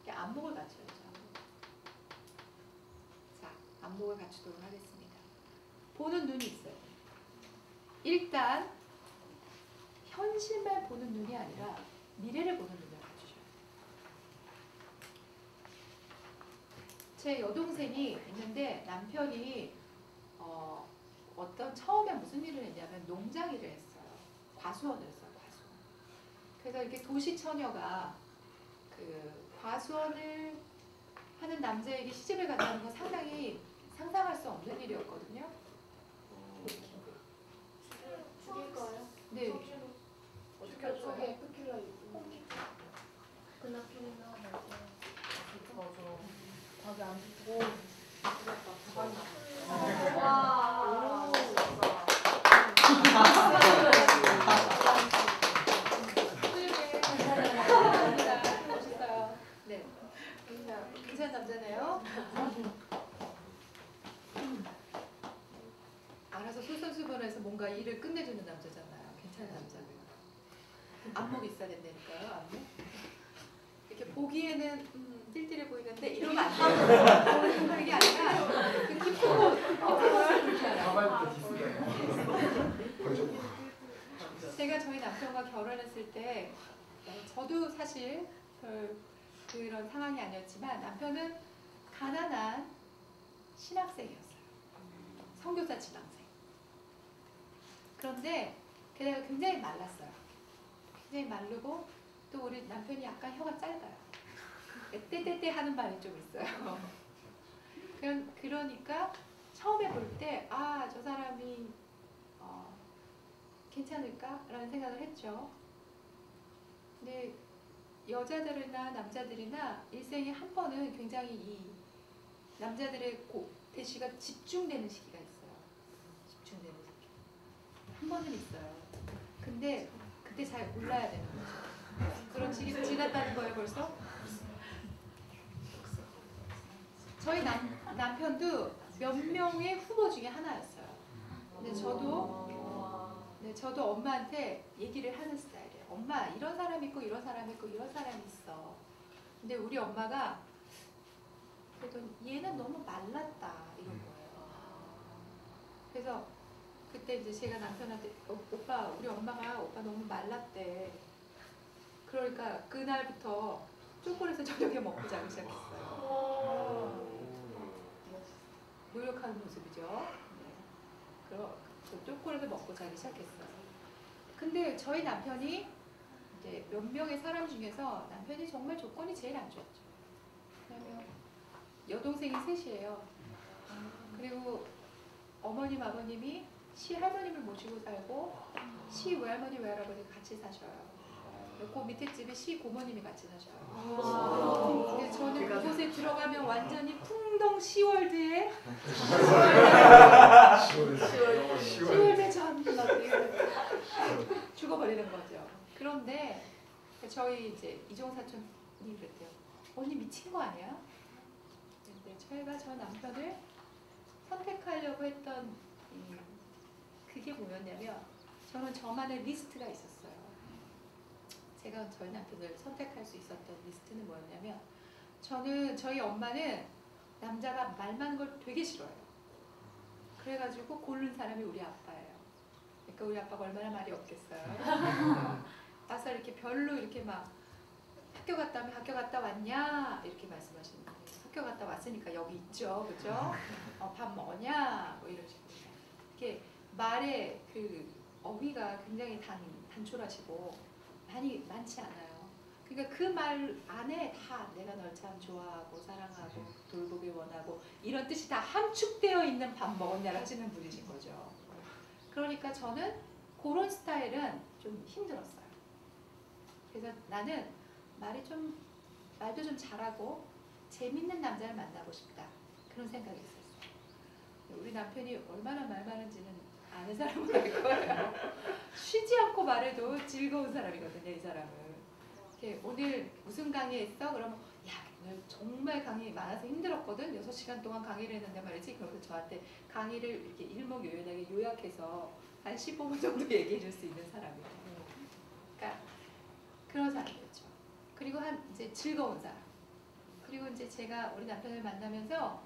안목을 갖춰야죠. 자, 안목을 갖추도록 하겠습니다. 보는 눈이 있어요. 일단 현실만 보는 눈이 아니라 미래를 보는 눈을 갖추셔야 돼요. 제 여동생이 있는데 남편이 어떤 처음에 무슨 일을 했냐면 농장 일을 했어요. 과수원을 했어요. 과수원. 그래서 이렇게 도시 처녀가 그 과수원을 하는 남자에게 시집을 간다는 건 상당히 상상할 수 없는 일이었거든요.
죽일 거예요?
네.
어떻게 할 거예요? 에프킬러 있고 그나필이나 맞아. 자기 안 죽고 와.
멋있어요. 네. 괜찮은 남자네요. 알아서 솔선수범해서 뭔가 일을 끝내주는 남자잖아요. 괜찮은 남자고요. 안목이 있어야 된다니까요. 안목. 이렇게 보기에는 띨띨해 보이는데 이러면 안 돼요. 그게 아니라 그 깊은 곳을 보셔야 제가 저희 남편과 결혼했을 때 저도 사실 그런 상황이 아니었지만 남편은 가난한 신학생이었어요. 선교사 지망생. 그런데 걔가 굉장히 말랐어요. 굉장히 마르고 또 우리 남편이 약간 혀가 짧아요. 떼떼떼 하는 말이 좀 있어요. 그러니까 처음에 볼 때 저 사람이 괜찮을까라는 생각을 했죠. 근데 여자들이나 남자들이나 일생에 한 번은 굉장히 이 남자들의 대시가 집중되는 시기가 있어요. 집중되는 시기. 한 번은 있어요. 근데 그때 잘 몰라야 되는 거죠. 그런 시기를 지났다는 거예요, 벌써? 저희 남편도 몇 명의 후보 중에 하나였어요. 근데 저도 엄마한테 얘기를 하는 스타일이에요. 엄마, 이런 사람 있고 이런 사람 있고 이런 사람이 있어. 근데 우리 엄마가 그랬더니 얘는 너무 말랐다 이런 거예요. 그래서 그때 이제 제가 남편한테 오빠, 우리 엄마가 오빠 너무 말랐대. 그러니까 그날부터 초콜릿을 저녁에 먹고 자기 시작했어요. 노력하는 모습이죠. 네. 그래서 초콜릿을 먹고 자기 시작했어요. 근데 저희 남편이 이제 몇 명의 사람 중에서 남편이 정말 조건이 제일 안 좋았죠. 왜냐면 여동생이 셋이에요. 그리고 어머님, 아버님이 시할머님을 모시고 살고 시외할머니, 외할아버지 같이 사셔요. 그 밑에 집에 시고모님이 같이 사셔요. 근데 저는 그곳에 들어가면 완전히 풍덩 성동 시월드에
10월에
시월드 전 죽어버리는 거죠. 그런데 저희 이제 이종 사촌이 그랬대요. 언니 미친 거 아니야? 근데 저희가 저 남편을 선택하려고 했던 그게 뭐였냐면 저는 저만의 리스트가 있었어요. 제가 저희 남편을 선택할 수 있었던 리스트는 뭐였냐면 저희 엄마는 남자가 말 많은 걸 되게 싫어해요. 그래가지고 고른 사람이 우리 아빠예요. 그러니까 우리 아빠가 얼마나 말이 없겠어요. 와서 이렇게 별로 이렇게 막 학교 갔다 오면 학교 갔다 왔냐 이렇게 말씀하시는데 학교 갔다 왔으니까 여기 있죠, 그죠? 밥 먹었냐 뭐 이런 식으로 이렇게 말의 그 어휘가 굉장히 단촐하시고 많지 않아요. 그러니까 그 말 안에 다 내가 널 참 좋아하고 사랑하고 돌보길 원하고 이런 뜻이 다 함축되어 있는 밥 먹었냐를 하시는 분이신 거죠. 그러니까 저는 그런 스타일은 좀 힘들었어요. 그래서 나는 말도 좀 잘하고 재밌는 남자를 만나고 싶다. 그런 생각이 있었어요. 우리 남편이 얼마나 말 많은지는 아는 사람은 알 거예요. 쉬지 않고 말해도 즐거운 사람이거든요, 이 사람은. 이렇게 오늘 무슨 강의 했어? 그러면 야, 오늘 정말 강의 많아서 힘들었거든. 6시간 동안 강의를 했는데 말이지. 그러면서 저한테 강의를 이렇게 일목요연하게 요약해서 한 15분 정도 얘기해 줄 수 있는 사람이에요. 그러니까 그런 사람이었죠. 그리고 이제 즐거운 사람. 그리고 이제 제가 우리 남편을 만나면서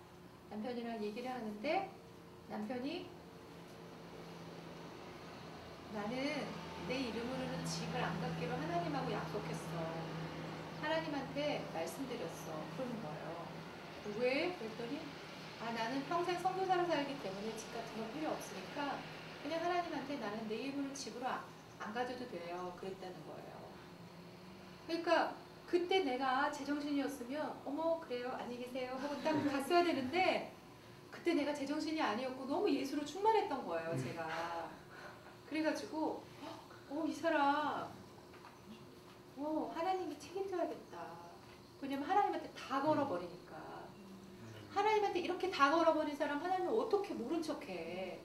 남편이랑 얘기를 하는데 남편이 나는 내 이름으로는 집을 안 갖기로 하나님하고 약속했어. 하나님한테 말씀드렸어. 그러는 거예요. 왜? 그랬더니 나는 평생 선교사로 살기 때문에 집 같은 거 필요 없으니까 그냥 하나님한테 나는 내 이름으로 집으로 안 가져도 돼요. 그랬다는 거예요. 그러니까 그때 내가 제정신이었으면 어머 그래요 안녕히 계세요 하고 딱 갔어야 되는데 그때 내가 제정신이 아니었고 너무 예수로 충만했던 거예요. 제가. 그래가지고 이 사람 하나님이 책임져야겠다. 왜냐면 하나님한테 다 걸어버리니까. 하나님한테 이렇게 다 걸어버린 사람 하나님은 어떻게 모른 척해.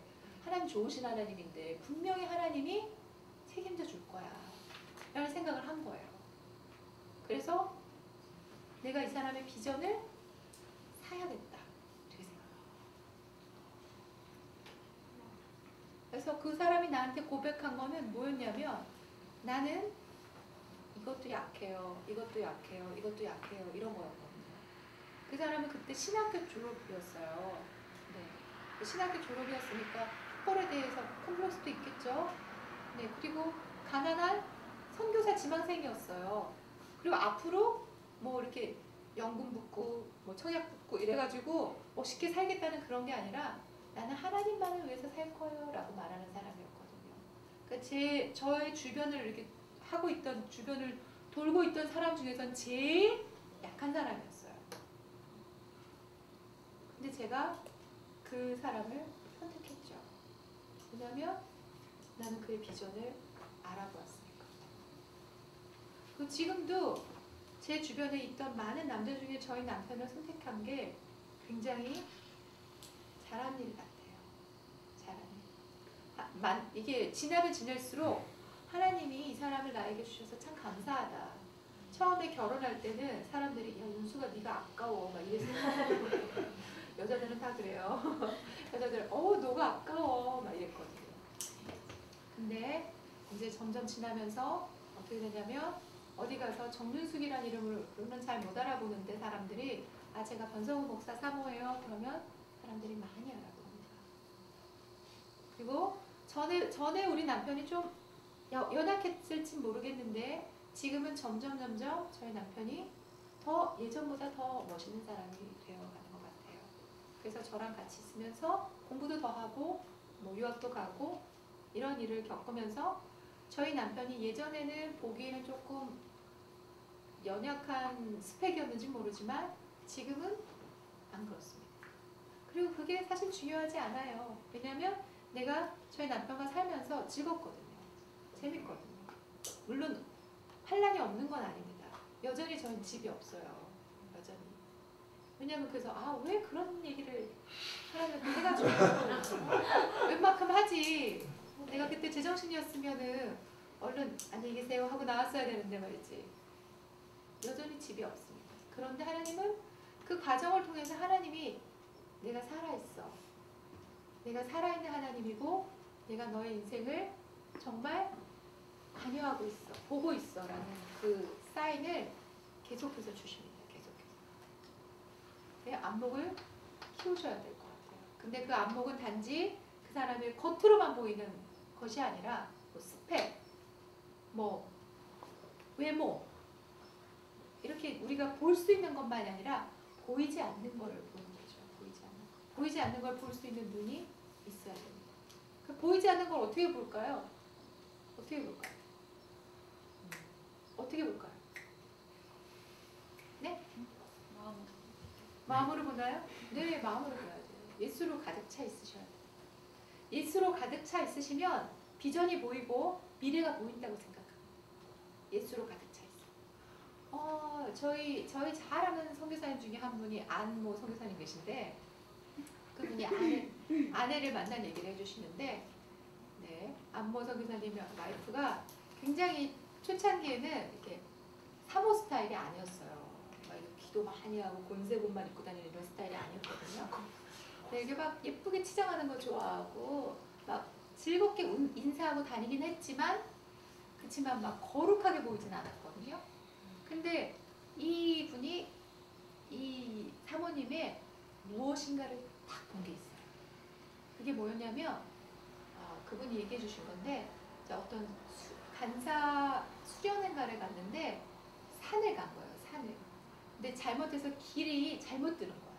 하나님 좋으신 하나님인데 분명히 하나님이 책임져 줄 거야 라는 생각을 한 거예요. 그래서 내가 이 사람의 비전을 사야겠다 이렇게 생각해요. 그래서 그 사람이 나한테 고백한 거는 뭐였냐면 나는 이것도 약해요. 이것도 약해요. 이것도 약해요. 이런 거였거든요. 그 사람은 그때 신학교 졸업이었어요. 네. 신학교 졸업이었으니까 펄에 대해서 콤플렉스도 있겠죠. 네. 그리고 가난한 선교사 지망생이었어요. 그리고 앞으로 뭐 이렇게 연금 붙고 뭐 청약 붙고 이래가지고 멋있게 살겠다는 그런 게 아니라 나는 하나님만을 위해서 살 거예요 라고 말하는 사람이었거든요. 그러니까 저의 주변을 이렇게 하고 있던 주변을 돌고 있던 사람 중에선 제일 약한 사람이었어요. 근데 제가 그 사람을 선택했죠. 왜냐하면 나는 그의 비전을 알아보았으니까. 그 지금도 제 주변에 있던 많은 남자 중에 저희 남편을 선택한 게 굉장히 잘한 일 같아요. 잘한 일. 이게 지나면 지날수록 하나님이 이 사람을 나에게 주셔서 참 감사하다. 처음에 결혼할 때는 사람들이 야 윤수가 네가 아까워 막 이랬어요. 여자들은 다 그래요. 여자들은 너가 아까워 막 이랬거든요. 근데 이제 점점 지나면서 어떻게 되냐면 어디 가서 정윤숙이라는 이름으로는 잘 못 알아보는데 사람들이 제가 변성우 목사 사모예요. 그러면 사람들이 많이 알아봅니다. 그리고 전에 우리 남편이 좀 연약했을지 모르겠는데 지금은 점점 저희 남편이 더 예전보다 더 멋있는 사람이 되어가는 것 같아요. 그래서 저랑 같이 있으면서 공부도 더 하고 뭐 유학도 가고 이런 일을 겪으면서 저희 남편이 예전에는 보기에는 조금 연약한 스펙이었는지 모르지만 지금은 안 그렇습니다. 그리고 그게 사실 중요하지 않아요. 왜냐하면 내가 저희 남편과 살면서 즐겁거든요. 재밌거든요. 물론 환란이 없는 건 아닙니다. 여전히 저는 집이 없어요. 여전히. 왜냐면 그래서 왜 그런 얘기를 하라면 해가지고 웬만큼 하지. 내가 그때 제정신이었으면은 얼른 안녕히 계세요 하고 나왔어야 되는데 말이지. 여전히 집이 없습니다. 그런데 하나님은 그 과정을 통해서 하나님이 내가 살아있어. 내가 살아있는 하나님이고 내가 너의 인생을 정말 관여하고 있어. 보고 있어. 라는 그 사인을 계속해서 주십니다. 계속해서. 내 안목을 키우셔야 될 것 같아요. 근데 그 안목은 단지 그 사람의 겉으로만 보이는 것이 아니라 뭐 스펙, 뭐 외모 이렇게 우리가 볼 수 있는 것만이 아니라 보이지 않는 걸 보는 거죠. 보이지 않는 걸 볼 수 있는 눈이 있어야 됩니다. 그 보이지 않는 걸 어떻게 볼까요? 어떻게 볼까요? 어떻게 볼까요? 네? 마음으로 보나요? 네, 마음으로 봐야 돼요. 예수로 가득 차 있으셔야 돼요. 예수로 가득 차 있으시면 비전이 보이고 미래가 보인다고 생각합니다. 예수로 가득 차 있어요. 저희 잘 아는 선교사님 중에 한 분이 안모 선교사님 계신데 그분이 아내를 만난 얘기를 해주시는데 네, 안모 선교사님 와이프가 굉장히 초창기에는 이렇게 사모 스타일이 아니었어요. 막 기도 많이 하고 곤세옷만 입고 다니는 이런 스타일이 아니었거든요. 되게 막 예쁘게 치장하는 거 좋아하고 막 즐겁게 인사하고 다니긴 했지만 그렇지만 막 거룩하게 보이진 않았거든요. 근데 이분이 이 사모님의 무엇인가를 딱 본 게 있어요. 그게 뭐였냐면 그분이 얘기해 주신 건데 어떤 간사 수련회가를 갔는데 산을 간 거예요. 산을. 근데 잘못해서 길이 잘못 들은 거예요.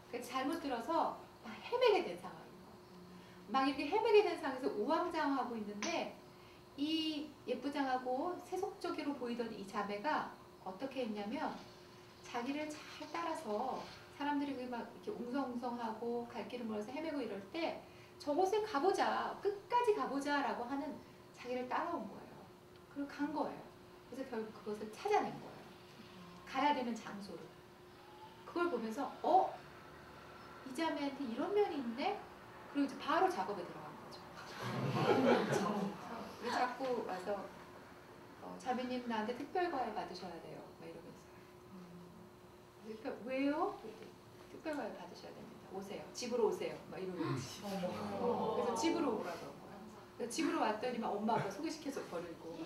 그래서 잘못 들어서 막 헤매게 된 상황인 거예요. 막 이렇게 헤매게 된 상황에서 우왕좌왕하고 있는데 이 예쁘장하고 세속적으로 보이던 이 자매가 어떻게 했냐면 자기를 잘 따라서 사람들이 막 이렇게 웅성웅성하고 갈 길을 몰라서 헤매고 이럴 때 저곳에 가보자, 끝까지 가보자 라고 하는 자기를 따라온 거예요. 그리고 간 거예요. 그래서 결국 그것을 찾아낸 거예요. 가야 되는 장소를. 그걸 보면서 이 자매한테 이런 면이 있네? 그리고 이제 바로 작업에 들어간 거죠. 왜 자꾸 와서 자매님 나한테 특별과외 받으셔야 돼요. 막 이러면서. 왜요? 특별과외 받으셔야 됩니다. 오세요. 집으로 오세요. 막 이러면서. 그래서 집으로 오라고 한 거예요. 집으로 왔더니 막 엄마 아빠 소개시켜서 버리고.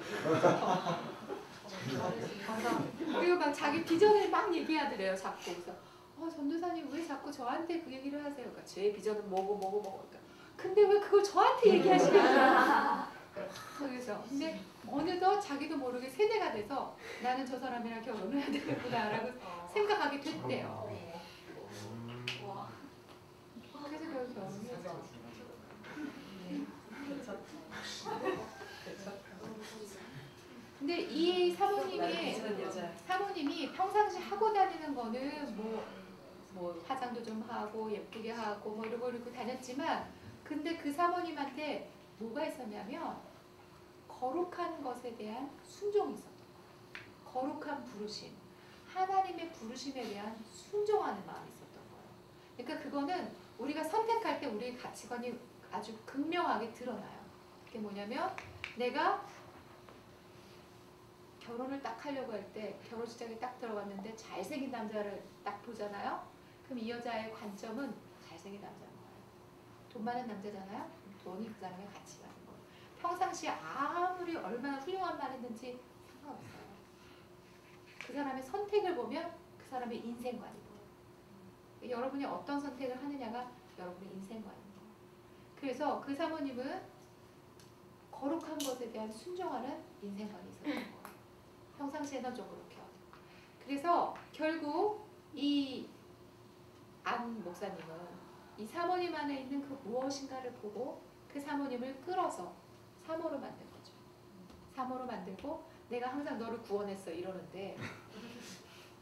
그리고 막 자기 비전을 막 얘기하더래요. 자꾸. 그래서 전도사님 왜 자꾸 저한테 그 얘기를 하세요? 그러니까 제 비전은 뭐고. 그러니까 근데 왜 그걸 저한테 얘기하시냐고. 그래서 근데 어느덧 자기도 모르게 세대가 돼서 나는 저 사람이랑 결혼을 해야 되겠구나라고 생각하게 됐대요. 그래서 결국 결혼을 했죠. 근데 이 사모님이 평상시 하고 다니는 거는 뭐 화장도 좀 하고 예쁘게 하고 뭐 이러고 다녔지만 근데 그 사모님한테 뭐가 있었냐면 거룩한 것에 대한 순종이 있었던 거예요. 거룩한 부르심, 하나님의 부르심에 대한 순종하는 마음이 있었던 거예요. 그러니까 그거는 우리가 선택할 때 우리의 가치관이 아주 극명하게 드러나요. 그게 뭐냐면 내가 결혼을 딱 하려고 할 때 결혼식장에 딱 들어갔는데 잘생긴 남자를 딱 보잖아요. 그럼 이 여자의 관점은 잘생긴 남자인 거예요. 돈 많은 남자잖아요. 돈이 그 사람의 가치가 있는 거예요. 평상시에 아무리 얼마나 훌륭한 말 했는지 상관없어요. 그 사람의 선택을 보면 그 사람의 인생관이 보여요. 여러분이 어떤 선택을 하느냐가 여러분의 인생관입니다. 그래서 그 사모님은 거룩한 것에 대한 순종하는 인생관이 있었던 거예요. 평상시에는 좀 그렇게 하고. 그래서 결국 이 안 목사님은 이 사모님 안에 있는 그 무엇인가를 보고 그 사모님을 끌어서 사모로 만든 거죠. 사모로 만들고 내가 항상 너를 구원했어 이러는데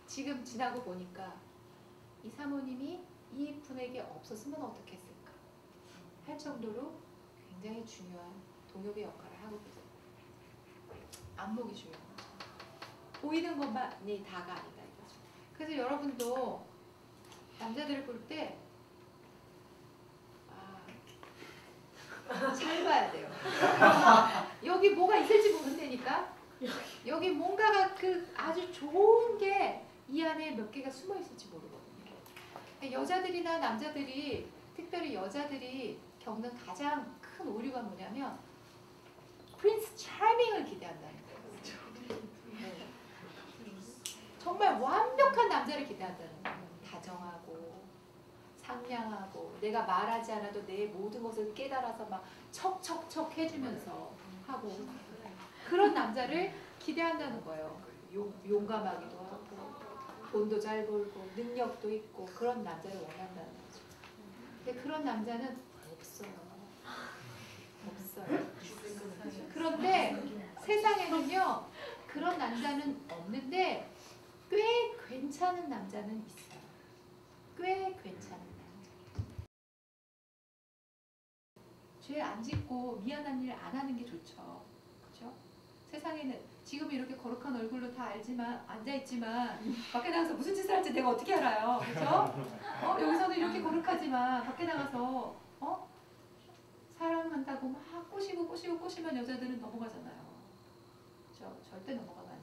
지금 지나고 보니까 이 사모님이 이 분에게 없었으면 어떻게 했을까 할 정도로 굉장히 중요한 동역의 역할을 하고 있어요. 안목이 중요한 거죠. 보이는 것만이 다가 아니다 이거죠. 그래서 여러분도 남자들을 볼 때 잘 봐야 돼요. 여기 뭐가 있을지 모른다니까. 여기 뭔가가 그 아주 좋은 게 이 안에 몇 개가 숨어 있을지 모르거든요. 여자들이나 남자들이, 특별히 여자들이 겪는 가장 큰 오류가 뭐냐면 프린스 차밍을 기대한다는 거예요. 네. 정말 완벽한 남자를 기대한다는 거예요. 다정하고 상냥하고 내가 말하지 않아도 내 모든 것을 깨달아서 막 척척척 해주면서 하고 그런 남자를 기대한다는 거예요. 용감하기도 하고 돈도 잘 벌고 능력도 있고 그런 남자를 원한다는 거죠. 근데 그런 남자는 없어요. 없어요. 그런데 세상에는요 그런 남자는 없는데 꽤 괜찮은 남자는 있어요. 꽤 괜찮은 남자. 죄 안 짓고 미안한 일 안 하는 게 좋죠. 그렇죠? 세상에는 지금 이렇게 거룩한 얼굴로 다 알지만 앉아있지만 밖에 나가서 무슨 짓을 할지 내가 어떻게 알아요? 그렇죠? 여기서는 이렇게 거룩하지만 밖에 나가서 사랑한다고 막 꼬시면 여자들은 넘어가잖아요. 그렇죠? 절대 넘어가면 안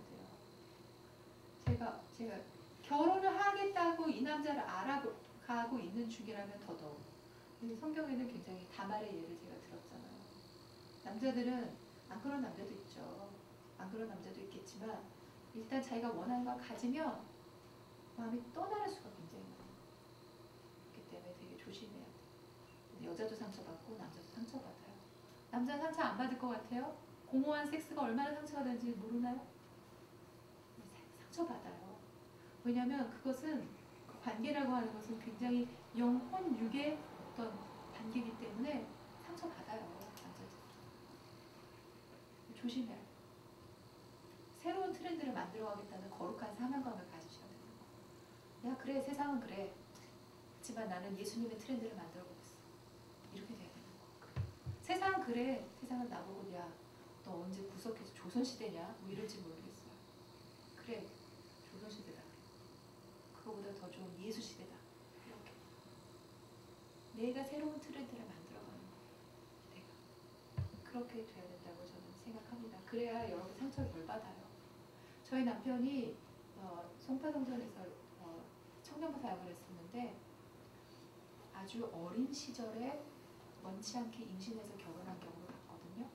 돼요. 제가 결혼을 하겠다고 이 남자를 알아가고 있는 중이라면 더더욱. 성경에는 굉장히 다말의 예를 제가 들었잖아요. 남자들은 안 그런 남자도 있죠. 안 그런 남자도 있겠지만 일단 자기가 원하는 걸 가지면 마음이 떠나는 수가 굉장히 많아요. 그렇기 때문에 되게 조심해야 돼요. 여자도 상처받고 남자도 상처받아요. 남자는 상처 안 받을 것 같아요? 공허한 섹스가 얼마나 상처가 되는지 모르나요? 상처받아요. 왜냐하면 그것은 관계라고 하는 것은 굉장히 영혼 육의 어떤 단계이기 때문에 상처받아요. 남자들. 조심해야 돼요. 새로운 트렌드를 만들어가겠다는 거룩한 사명감을 가지셔야 되는 거예요. 야 그래 세상은 그래. 하지만 나는 예수님의 트렌드를 만들어보겠어. 이렇게 돼야 되는 거예요. 세상은 그래. 세상은 나보고 야 너 언제 구속해서 조선시대냐? 뭐 이럴지 모르겠어요. 그래 조선시대다. 그거보다 더 좋은 예수시대다. 이렇게. 내가 새로운 트렌드를 만들어가는 거예요. 내가. 그렇게 돼야 된다고 저는 생각합니다. 그래야 여러분 상처를 덜 받아요. 저희 남편이 송파성전에서 청년부 사역을 했었는데 아주 어린 시절에 원치 않게 임신해서 결혼한 경우를 봤거든요.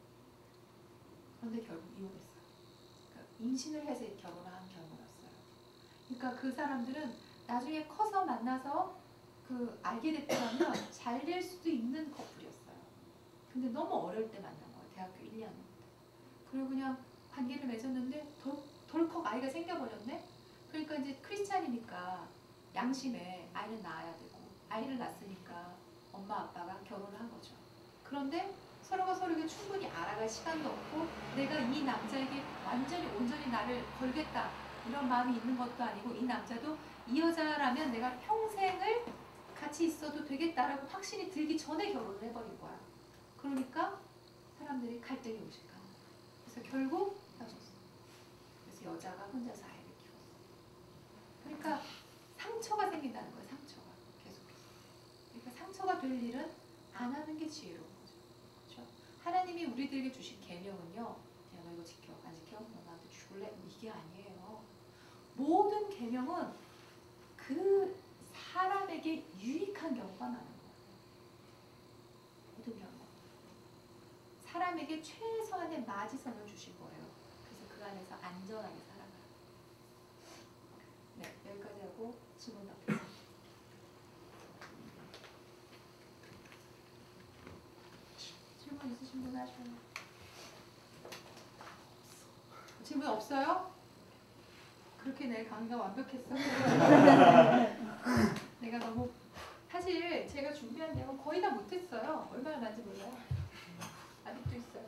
그런데 결국 이혼했어요. 그러니까 임신을 해서 결혼한 경우였어요. 그러니까 그 사람들은 나중에 커서 만나서 알게 됐더라면 잘 될 수도 있는 커플이었어요. 근데 너무 어릴 때 만난 거예요. 대학교 1년. 그리고 그냥 관계를 맺었는데 덜컥 아이가 생겨버렸네? 그러니까 이제 크리스찬이니까 양심에 아이를 낳아야 되고 아이를 낳았으니까 엄마 아빠가 결혼을 한 거죠. 그런데 서로가 서로에게 충분히 알아갈 시간도 없고 내가 이 남자에게 완전히 온전히 나를 걸겠다 이런 마음이 있는 것도 아니고 이 남자도 이 여자라면 내가 평생을 같이 있어도 되겠다라고 확신이 들기 전에 결혼을 해버린 거야. 그러니까 사람들이 갈등이 오실까. 그래서 결국 헤어졌어. 그래서 여자가 혼자서 아이를 키웠어. 그러니까 상처가 생긴다는 거예요. 상처가 계속해서. 그러니까 상처가 될 일은 안 하는 게 지혜로운 거죠. 그렇죠? 하나님이 우리들에게 주신 계명은요. 야, 너 이거 지켜. 안 지켜? 너 나한테 죽을래? 이게 아니에요. 모든 계명은 그 사람에게 유익한 경우가 많은 거예요. 모든 경우. 사람에게 최소한의 마지선을 주신 거예요. 그래서 그 안에서 안전하게 살아가요. 네, 여기까지 하고 질문 받겠습니다. 질문 있으신 분 하셔요. 질문 없어요? 그렇게 내 강의가 완벽했어? 내가 너무 사실 제가 준비한 내용 거의 다 못했어요. 얼마나 많은지 몰라요. 아직도 있어요.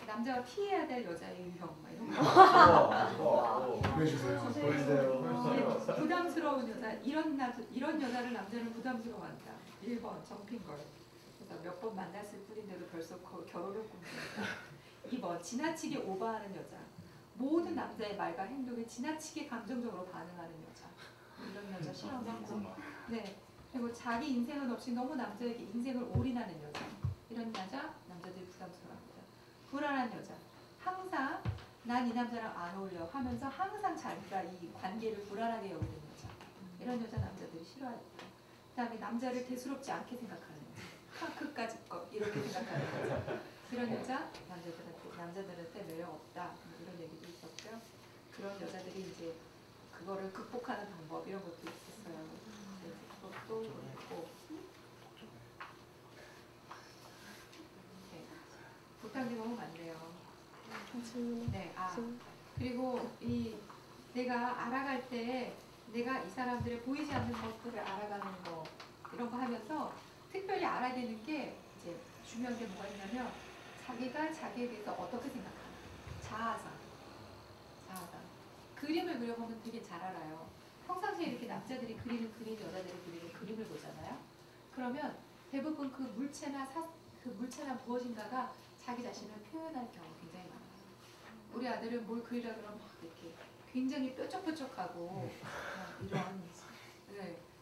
남자가 피해야 될 여자의 유형 막 이런 거.
보여주세요.
부담스러운 여자 이런 여자를 남자는 부담스러워한다. 1번 정핑걸. 그래서 몇 번 만났을 뿐인데도 벌써 결혼을 꿈꾼다. 2번 지나치게 오버하는 여자. 모든 남자의 말과 행동에 지나치게 감정적으로 반응하는 여자. 이런 여자 싫어합니다. 네. 그리고 자기 인생은 없이 너무 남자에게 인생을 올인하는 여자. 이런 여자 남자들이 부담스러워합니다. 불안한 여자. 항상 난 이 남자랑 안 어울려 하면서 항상 자기가 이 관계를 불안하게 여기는 여자. 이런 여자 남자들이 싫어합니다. 그다음에 남자를 대수롭지 않게 생각하는 여자. 끝까지 거 이렇게 생각하는 여자. 이런 여자 남자들한테 매력 없다. 이런 얘기도 있었고요. 그런 여자들이 이제 그거를 극복하는 방법 이런 것도 있었어요. 그것도 있고. 네. 못한 게 너무 많네요. 네, 그리고 이 내가 알아갈 때 내가 이 사람들의 보이지 않는 것들을 알아가는 거 이런 거 하면서 특별히 알아야 되는 게 이제 중요한 게 뭐가 있냐면 자기가 자기에 대해서 어떻게 생각하는 자아상. 그림을 그려보면 되게 잘 알아요. 평상시에 이렇게 남자들이 그리는 그림, 여자들이 그리는 그림을 보잖아요. 그러면 대부분 그 물체나 무엇인가가 자기 자신을 표현할 경우 굉장히 많아요. 우리 아들은 뭘 그리라 그러면 막 이렇게 굉장히 뾰족뾰족하고 이런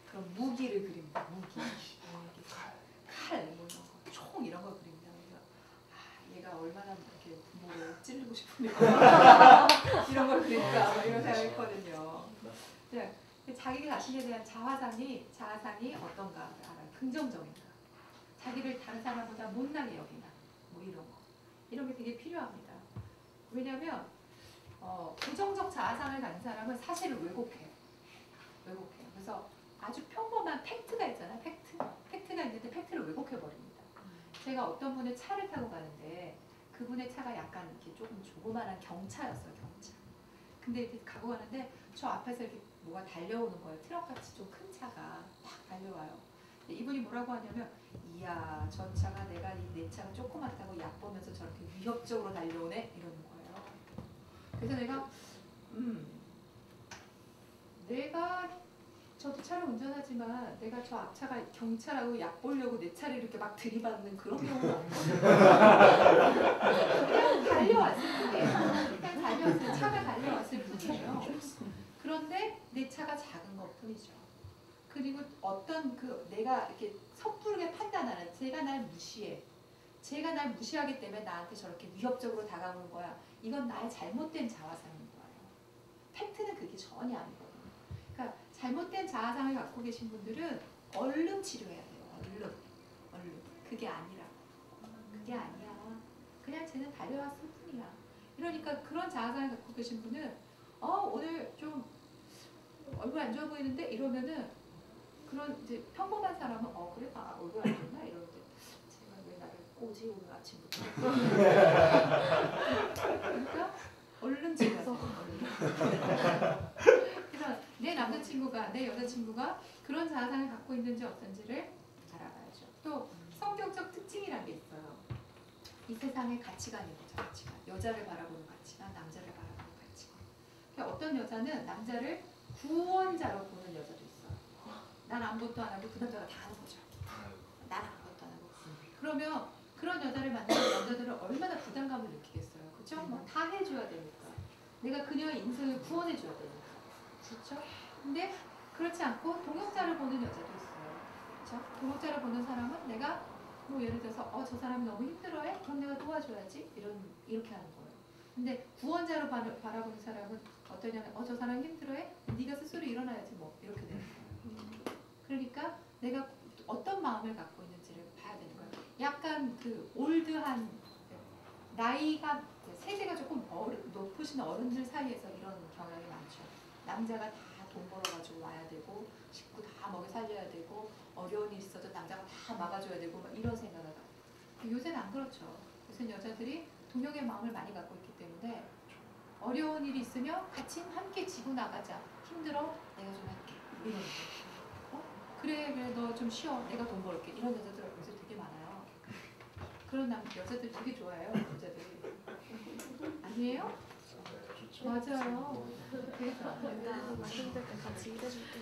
그런 무기를 그립니다. 무기, 칼, 뭐 이런 거, 총 이런 걸 그립니다. 그래서 얘가 얼마나 이렇게 부모를 찌르고 싶으면 이런 걸 그릴까 뭐 이런 생각했거든요. 네, 자기 자신에 대한 자아상이 어떤가 알아요. 긍정적인가, 자기를 다른 사람보다 못나게 여기나, 뭐 이런 게 되게 필요합니다. 왜냐하면 부정적 자아상을 가진 사람은 사실을 왜곡해요. 그래서 아주 평범한 팩트가 있잖아요. 팩트가 있는데 팩트를 왜곡해버립니다. 제가 어떤 분의 차를 타고 가는데 그분의 차가 약간 이렇게 조금 조그만한 경차였어요. 경차. 근데 이렇게 가고 가는데 저 앞에서 이렇게 뭐가 달려오는 거예요. 트럭같이 좀 큰 차가 딱 달려와요. 이분이 뭐라고 하냐면, 이야, 저 차가 내 차가 조그맣다고 약 보면서 저렇게 위협적으로 달려오네? 이러는 거예요. 그래서 내가 저도 차를 운전하지만 내가 저 앞차가 경차라고 약 보려고 내 차를 이렇게 막 들이받는 그런 경우는 없거든요. 그냥 달려왔을 차가 달려왔을 뿐이에요. 그런데 내 차가 작은 것 뿐이죠. 그리고 어떤 내가 이렇게 섣부르게 판단하는, 제가 날 무시하기 때문에 나한테 저렇게 위협적으로 다가오는 거야. 이건 나의 잘못된 자아상인 거예요. 팩트는 그게 전혀 아니거든요. 그러니까 잘못된 자아상을 갖고 계신 분들은 얼른 치료해야 돼요. 얼른. 그게 아니야. 그냥 쟤는 달려왔을 뿐이야. 이러니까 그런 자아상을 갖고 계신 분은 오늘 좀 얼굴 안 좋아 보이는데 이러면은, 그런 이제 평범한 사람은 그래? 얼굴 안 좋나? 이러는데 제가 왜 나를 꼬지 오늘 아침부터. 그러니까 얼른 집어서. 그래서 내 남자친구가, 내 여자친구가 그런 자아상을 갖고 있는지 어떤지를 알아봐야죠. 또 성격적 특징이라는 게 있어요. 이 세상의 가치관이 뭐죠? 가치관. 여자를 바라보는 가치관, 남자를 바라보는 가치관. 그러니까 어떤 여자는 남자를 구원자로 보는 여자도 있어요. 난 아무것도 안 하고 그 남자가 다 하는 거죠. 난 아무것도 안 하고. 그러면 그런 여자를 만나는 남자들은 얼마나 부담감을 느끼겠어요. 그렇죠? 뭐 다 해줘야 되니까. 내가 그녀의 인생을 구원해줘야 되니까. 그렇죠? 근데 그렇지 않고 동역자를 보는 여자도 있어요. 그렇죠? 동역자를 보는 사람은 내가 뭐 예를 들어서 저 사람이 너무 힘들어해? 그럼 내가 도와줘야지. 이렇게 하는 거예요. 근데 구원자로 바라보는 사람은 어떠냐면 저 사람 힘들어해? 네가 스스로 일어나야지 뭐 이렇게 되는 거예요. 그러니까 내가 어떤 마음을 갖고 있는지를 봐야 되는 거예요. 약간 그 올드한, 나이가 세대가 조금 높으신 어른들 사이에서 이런 경향이 많죠. 남자가 다 돈 벌어가지고 와야 되고, 식구 다 먹여 살려야 되고, 어려운 일 있어도 남자가 다 막아줘야 되고, 막 이런 생각을 갖고. 요새는 안 그렇죠. 요새는 여자들이 동역의 마음을 많이 갖고 있기 때문에 어려운 일이 있으면 같이 함께 지고 나가자. 힘들어? 내가 좀 할게. 이런 거. 그래 너 좀 쉬어. 내가 돈 벌게. 이런 여자들 요새 되게 많아요. 그런 여자들 되게 좋아해요. 여자들이. 아니에요? 맞아요.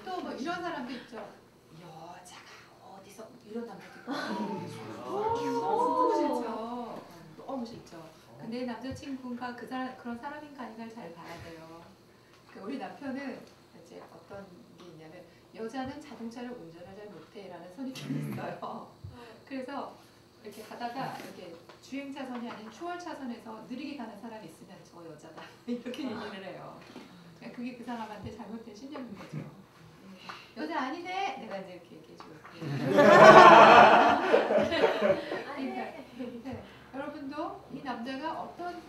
또 뭐 이런 사람도 있죠. 여자가 어디서, 이런 남자도 있고. 너무 싫죠. 근데 남자친구가 그런 사람인가 아닌가를 잘 봐야 돼요. 우리 남편은 이제 어떤 게 있냐면, 여자는 자동차를 운전을 잘 못해라는 선입견이 있어요. 그래서 이렇게 가다가 이렇게 주행 차선이 아닌 추월 차선에서 느리게 가는 사람이 있으면 저 여자다 이렇게 얘기를 해요. 그러니까 그게 그 사람한테 잘못된 신념인 거죠. 여자 아니네. 내가 이제 이렇게 얘기해주고.
아니네.
여러분도 이 남자가 어떤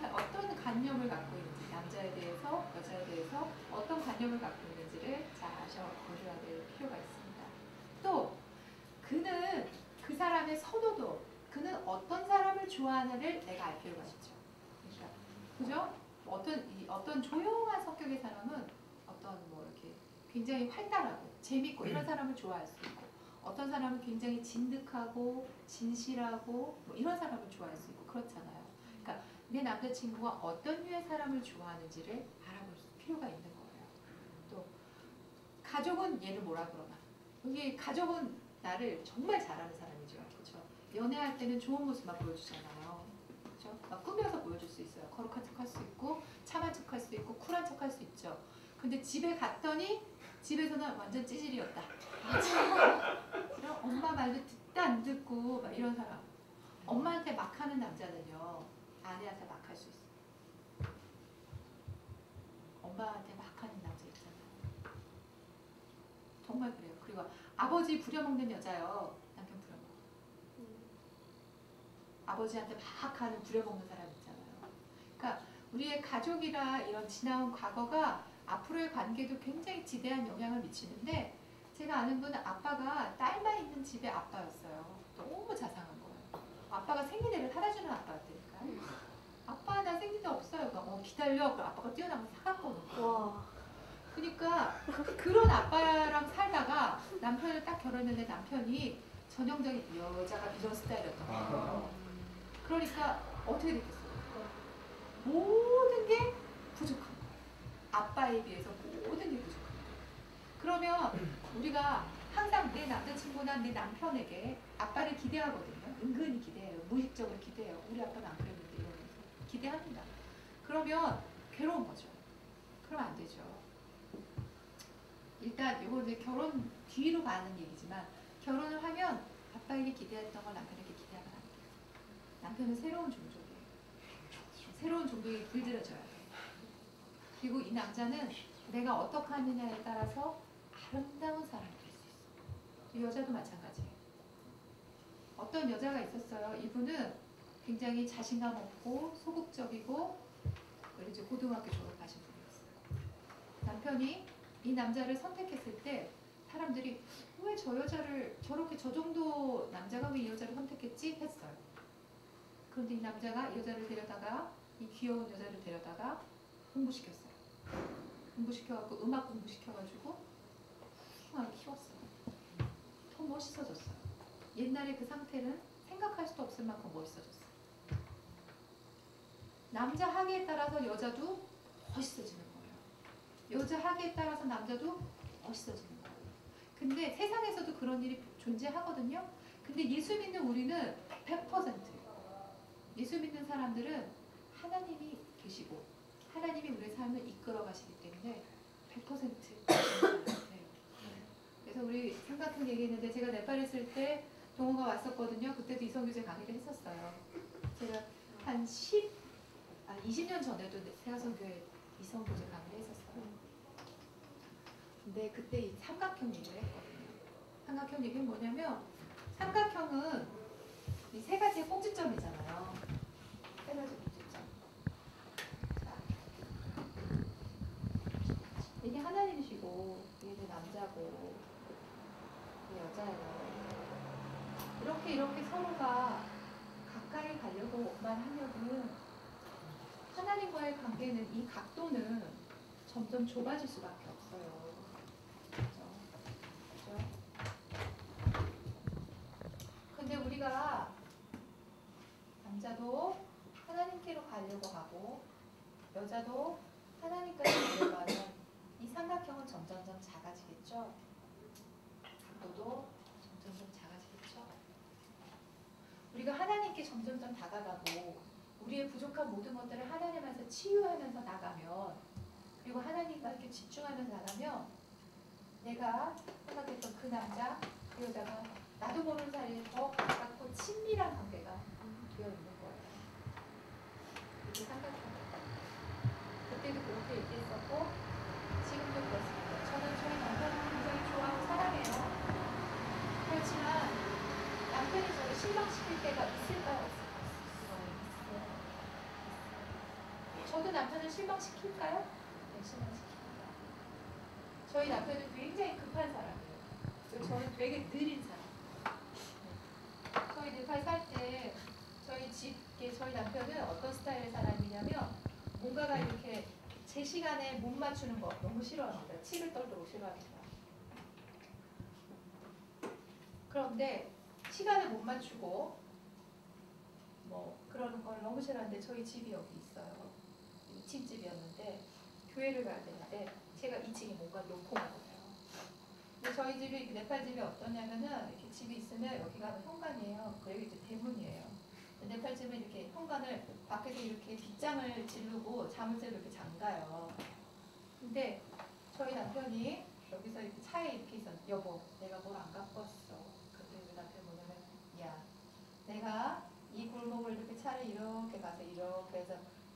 관념을 갖고 있는지, 남자에 대해서, 여자에 대해서 어떤 관념을 갖고 있는지를 잘 보셔야 될 필요가 있습니다. 또 그는 그 사람의 선호도, 그는 어떤 사람을 좋아하는지를 내가 알 필요가 있죠. 그러니까, 그죠? 어떤 조용한 성격의 사람은 어떤 뭐 이렇게 굉장히 활달하고 재밌고 이런 사람을 좋아할 수 있고, 어떤 사람은 굉장히 진득하고 진실하고 뭐 이런 사람을 좋아할 수 있고 그렇잖아요. 그러니까 내 남자친구가 어떤 류의 사람을 좋아하는지를 알아볼 필요가 있는 거예요. 또 가족은 얘를 뭐라 그러나, 이게 가족은 나를 정말 잘하는 사람이죠. 그렇죠? 연애할 때는 좋은 모습만 보여주잖아요. 그렇죠? 막 꾸며서 보여줄 수 있어요. 거룩한 척할 수 있고 참한 척할 수 있고 쿨한 척할 수 있죠. 근데 집에 갔더니 집에서는 완전 찌질이었다. 엄마 말도 듣다 안 듣고 막 이런 사람. 엄마한테 막 하는 남자는요, 아내한테 막 할 수 있어요. 엄마한테 막 하는 남자 있잖아요. 정말 그래요. 그리고 아버지 부려먹는 여자요, 남편 부려먹어. 아버지한테 막 하는 부려먹는 사람 있잖아요. 그러니까 우리의 가족이라 이런 지나온 과거가 앞으로의 관계도 굉장히 지대한 영향을 미치는데, 제가 아는 분은 아빠가 딸만 있는 집의 아빠였어요. 너무 자상한 거예요. 아빠가 생리대를 사다 주는 아빠였다니까. 아빠 나 생리대 없어요. 기다려. 그럼 아빠가 뛰어나가서 사갖고
와.
그러니까 그런 아빠랑 살다가 남편을 딱 결혼했는데 남편이 전형적인 여자가 이런 스타일이었던 거예요. 그러니까 어떻게 됐겠어요? 모든 게 부족한 거예요. 아빠에 비해서 모든 게 부족한 거예요. 그러면 우리가 항상 내 남자친구나 내 남편에게 아빠를 기대하거든요. 은근히 기대해요. 무의식적으로 기대해요. 우리 아빠는 안 그랬는데 이러면서 기대합니다. 그러면 괴로운 거죠. 그러면 안 되죠. 일단 이거 이제 결혼 뒤로 가는 얘기지만, 결혼을 하면 아빠에게 기대했던 걸 남편에게 기대하면 안 돼요. 남편은 새로운 종족이에요. 새로운 종족에 길들여져야 돼요. 그리고 이 남자는 내가 어떻게 하느냐에 따라서 아름다운 사람이 될 수 있어요. 이 여자도 마찬가지예요. 어떤 여자가 있었어요. 이분은 굉장히 자신감 없고 소극적이고 이제 고등학교 졸업하신 분이었어요. 남편이 이 남자를 선택했을 때 사람들이 왜 저 여자를 저렇게, 저 정도 남자가 왜 이 여자를 선택했지? 했어요. 그런데 이 남자가 이 여자를 데려다가, 이 귀여운 여자를 데려다가 공부시켰어요. 공부시켜갖고 음악 공부시켜가지고 훌륭하게 키웠어요. 더 멋있어졌어요. 옛날에 그 상태는 생각할 수도 없을 만큼 멋있어졌어요. 남자 하기에 따라서 여자도 멋있어지는 거예요. 여자 하기에 따라서 남자도 멋있어지는 거예요. 근데 세상에서도 그런 일이 존재하거든요. 근데 예수 믿는 우리는 100%예요. 예수 믿는 사람들은 하나님이 계시고 하나님이 우리의 삶을 이끌어 가시기 때문에 100% 그래서 우리 삼각형 얘기했는데, 제가 네팔 있을 때 동호가 왔었거든요. 그때도 이성교제 강의를 했었어요. 제가 한 20년 전에도 세아성교회 이성교제 강의를 했었어요. 근데 그때 이 삼각형 얘기를 했거든요. 삼각형 얘기는 뭐냐면, 삼각형은 이 세 가지의 꼭지점이잖아요. 세 가지 꼭지점. 자, 이게 하나님이시고, 이게 내 남자고, 이게 여자예요. 이렇게 서로가 가까이 가려고만 하면은 하나님과의 관계는, 이 각도는 점점 좁아질 수밖에 없어요. 그렇죠? 근데 우리가 남자도 하나님께로 가려고 하고 여자도 하나님까지 가려고 하면 이 삼각형은 점점점 작아지겠죠? 각도도 점점점 작아지겠죠? 우리가 하나님께 점점점 다가가고 우리의 부족한 모든 것들을 하나님께서 치유하면서 나가면, 그리고 하나님과 이렇게 집중하면서 나가면 내가 생각했던 그 남자, 그 여자가 나도 모르는 사이에 더 가깝고 친밀한 관계가 되어 있는 거예요. 이렇게 생각합니다. 그때도 그렇게 얘기했었고 지금도 그렇습니다. 저는 저희 남편을 굉장히 좋아하고 사랑해요. 그렇지만 남편이 저를 실망시킬 때가 있을까요? 없을까요? 저도 남편을 실망시킬까요? 네, 실망시킵니다. 저희 남편은 굉장히 급한 사람이에요. 그리고 저는 되게 느린 사람. 네. 저희 네팔 살 때 저희 남편은 어떤 스타일의 사람이냐면 뭔가가 이렇게 제 시간에 못 맞추는 거 너무 싫어합니다. 치를 떨도록 싫어합니다. 그런데 시간에 못 맞추고 뭐 그러는 걸 너무 싫어하는데 저희 집이 여기 있어요. 2층 집이었는데 교회를 가야 되는데 제가 2층이 뭔가 놓고 가거든요. 근데 저희 집이 네팔 집이 어떠냐면은 이렇게 집이 있으면 여기가 현관이에요. 여기 이제 대문이에요. 네팔 집은 이렇게 현관을 밖에서 이렇게 빗장을 지르고 자물쇠로 이렇게 잠가요. 근데 저희 남편이 여기서 이렇게 차에 이렇게 있었는데 여보 내가 뭘 안 갖고 왔어. 근데 우리 남편이 뭐냐면 야 내가 이 골목을 이렇게 차를 이렇게 가서 이렇게 해서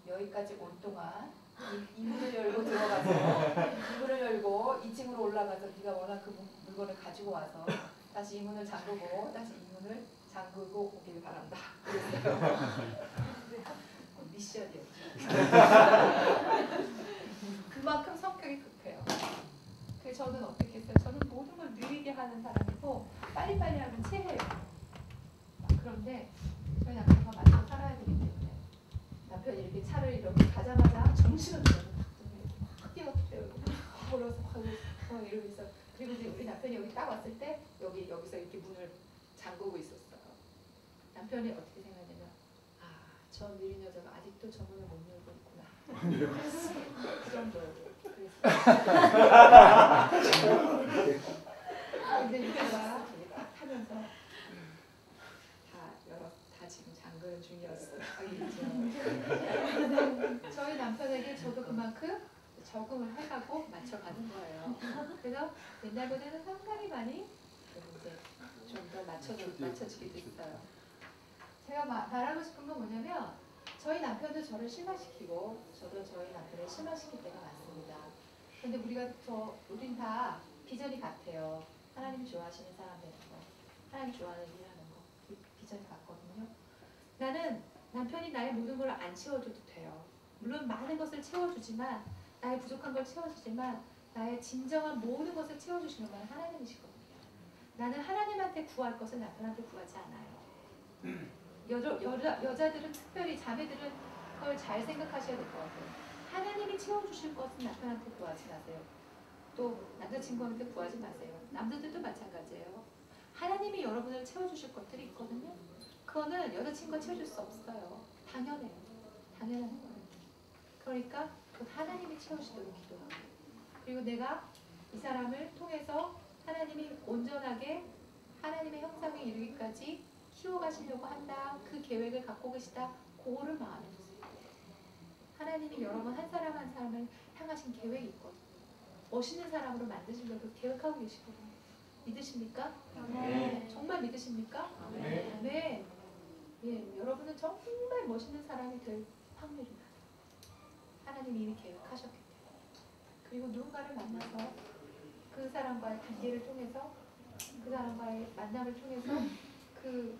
여기까지 올 동안 이 문을 열고 들어가서 이 문을 열고 2층으로 올라가서 네가 원하는 그 물건을 가지고 와서 다시 이 문을 잠그고 다시 이 문을 잠그고 오길 바란다. 그랬어요. 미션이었죠. 그만큼 성격이 급해요. 그래서 저는 어떻게 했어요? 저는 모든 걸 느리게 하는 사람이고 빨리빨리 하면 체해요. 그런데 저희 남편과 맞춰 살아야 되기 때문에 남편이 이렇게 차를 이렇게 가자마자 정신을 확 뛰어요. 걸어서 막 이러면서 그리고 이제 우리 남편이 여기 딱 왔을 때 여기서 이렇게 문을 잠그고 있었어요. 남편이 어떻게 생각하냐면 저 느린 여자가 아직도 저 문을 못 열고 있구나. 그 정도예요. 근데 이제가 딱 하면서 다 지금 잠그는 중이었어요. 저희 남편에게 저도 그만큼 적응을 해가고 맞춰가는 거예요. 그래서 옛날보다는 상당히 많이 이제 좀 더 맞춰지게 됐어요. 제가 말하고 싶은 건 뭐냐면 저희 남편도 저를 실망시키고 저도 저희 남편을 실망시킬 때가 많습니다. 근데 우린 다 비전이 같아요. 하나님 좋아하시는 사람 되는 거, 하나님 좋아하는 일 하는 거, 비전이 같거든요. 나는 남편이 나의 모든 걸 안 채워줘도 돼요. 물론 많은 것을 채워주지만 나의 부족한 걸 채워주지만 나의 진정한 모든 것을 채워주시는 건 하나님이시거든요. 나는 하나님한테 구할 것을 남편한테 구하지 않아요. 여자들은 특별히 자매들은 그걸 잘 생각하셔야 될 것 같아요. 하나님이 채워주실 것은 남편한테 구하지 마세요. 또 남자친구한테 구하지 마세요. 남자들도 마찬가지예요. 하나님이 여러분을 채워주실 것들이 있거든요. 그거는 여자친구가 채워줄 수 없어요. 당연해요. 당연한 거예요. 그러니까 그 하나님이 채우시도록 기도하고 그리고 내가 이 사람을 통해서 하나님이 온전하게 하나님의 형상에 이르기까지 키워가시려고 한다. 그 계획을 갖고 계시다. 그거를 마음에 두세요. 하나님이 여러분 한 사람 한 사람을 향하신 계획이 있거든요. 멋있는 사람으로 만드시려고 계획하고 계시거든요. 믿으십니까?
네.
정말 믿으십니까?
네.
네. 예, 여러분은 정말 멋있는 사람이 될 확률이 많아요. 하나님이 이미 계획하셨기 때문에. 그리고 누군가를 만나서 그 사람과의 관계를 통해서 그 사람과의 만남을 통해서 그것을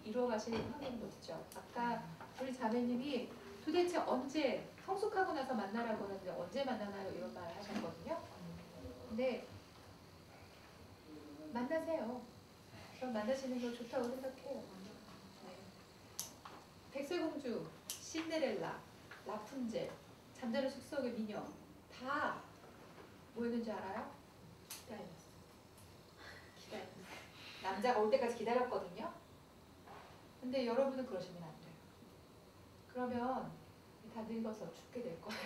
이루어가실 확률이 높죠. 아까 우리 자매님이 도대체 언제 성숙하고 나서 만나라고 하는데 언제 만나나요? 이런 말 하셨거든요. 근데 만나세요. 전 만나시는 거 좋다고 생각해요. 네. 백설공주, 신데렐라, 라푼젤, 잠자는 숲속의 미녀 다 뭐였는지 알아요? 기다렸어요. 남자가 올 때까지 기다렸거든요. 근데 여러분은 그러시면 안 돼요. 그러면 다 늙어서 죽게 될 거예요.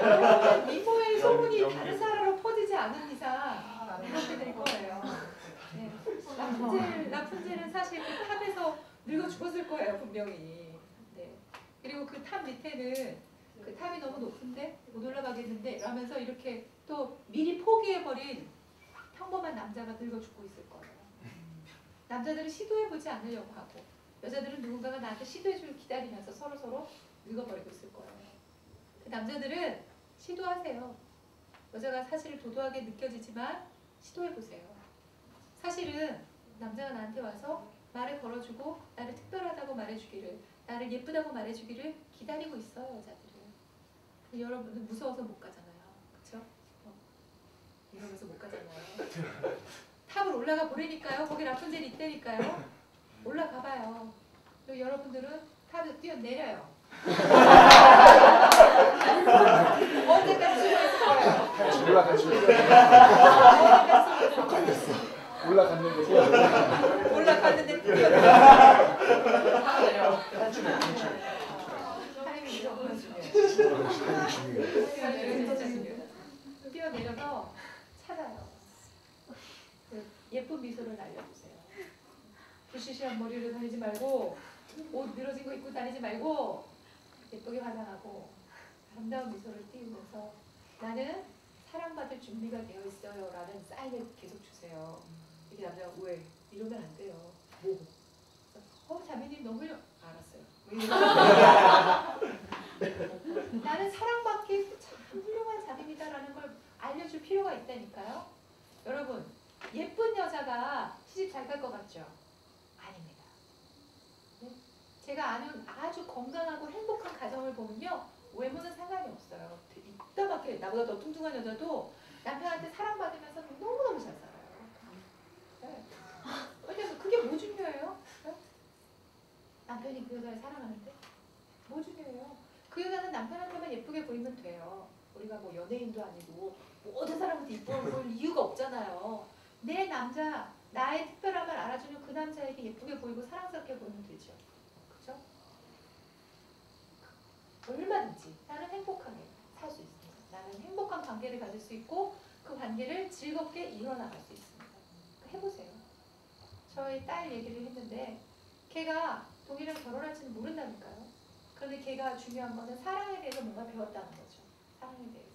여러분 미모의 소문이 다른 사람으로 퍼지지 않은 이상 그렇게 될 거예요. 네. 라푼젤은 사실 그 탑에서 늙어 죽었을 거예요 분명히. 네. 그리고 그 탑 밑에는 그 탑이 너무 높은데 못 올라가겠는데 이러면서 이렇게 또 미리 포기해버린 평범한 남자가 늙어 죽고 있을 거예요. 남자들은 시도해보지 않으려고 하고 여자들은 누군가가 나한테 시도해주길 기다리면서 서로 늙어버리고 있을 거예요. 그 남자들은 시도하세요. 여자가 사실 도도하게 느껴지지만 시도해보세요. 사실은 남자가 나한테 와서 말을 걸어주고 나를 특별하다고 말해주기를, 나를 예쁘다고 말해주기를 기다리고 있어요. 여자들은. 근데 여러분은 무서워서 못 가잖아요. 그쵸? 이러면서 못 가잖아요. 탑을 올라가 보라니까요. 거기 라푼젤이 있다니까요. 올라가 봐요. 그리고 여러분들은 탑에서 뛰어내려요. 언제까지 숨어 있을 거예요? 올라갔는데 뛰어내려요. 타이밍이 이런 중요해요. 뛰어내려서 찾아요. 예쁜 미소를 날려주세요. 부시시한 머리를 다니지 말고 옷 늘어진 거 입고 다니지 말고 예쁘게 화장하고 아름다운 미소를 띄우면서 나는 사랑받을 준비가 되어 있어요 라는 사인을 계속 주세요. 이게 남자가 왜? 이러면 안 돼요. 뭐? 자매님 너무 알았어요. 나는 사랑받기 참 훌륭한 자매입니다라는 걸 알려줄 필요가 있다니까요. 여러분 예쁜 여자가 시집 잘 갈 것 같죠? 아닙니다. 네? 제가 아는 아주 건강하고 행복한 가정을 보면요. 외모는 상관이 없어요. 이따밖에 나보다 더 뚱뚱한 여자도 남편한테 사랑받으면서 너무너무 잘 살아요. 네. 왜냐면 그게 뭐 중요해요? 네? 남편이 그 여자를 사랑하는데? 뭐 중요해요? 그 여자는 남편한테만 예쁘게 보이면 돼요. 우리가 뭐 연예인도 아니고 모든 사람한테 이뻐 보일 이유가 없잖아요. 내 남자, 나의 특별함을 알아주는 그 남자에게 예쁘게 보이고 사랑스럽게 보이면 되죠. 그죠? 얼마든지 나는 행복하게 살 수 있습니다. 나는 행복한 관계를 가질 수 있고 그 관계를 즐겁게 이어나갈 수 있습니다. 해보세요. 저희 딸 얘기를 했는데 걔가 동이랑 결혼할지는 모른다니까요. 그런데 걔가 중요한 거는 사랑에 대해서 뭔가 배웠다는 거죠. 사랑에 대해서.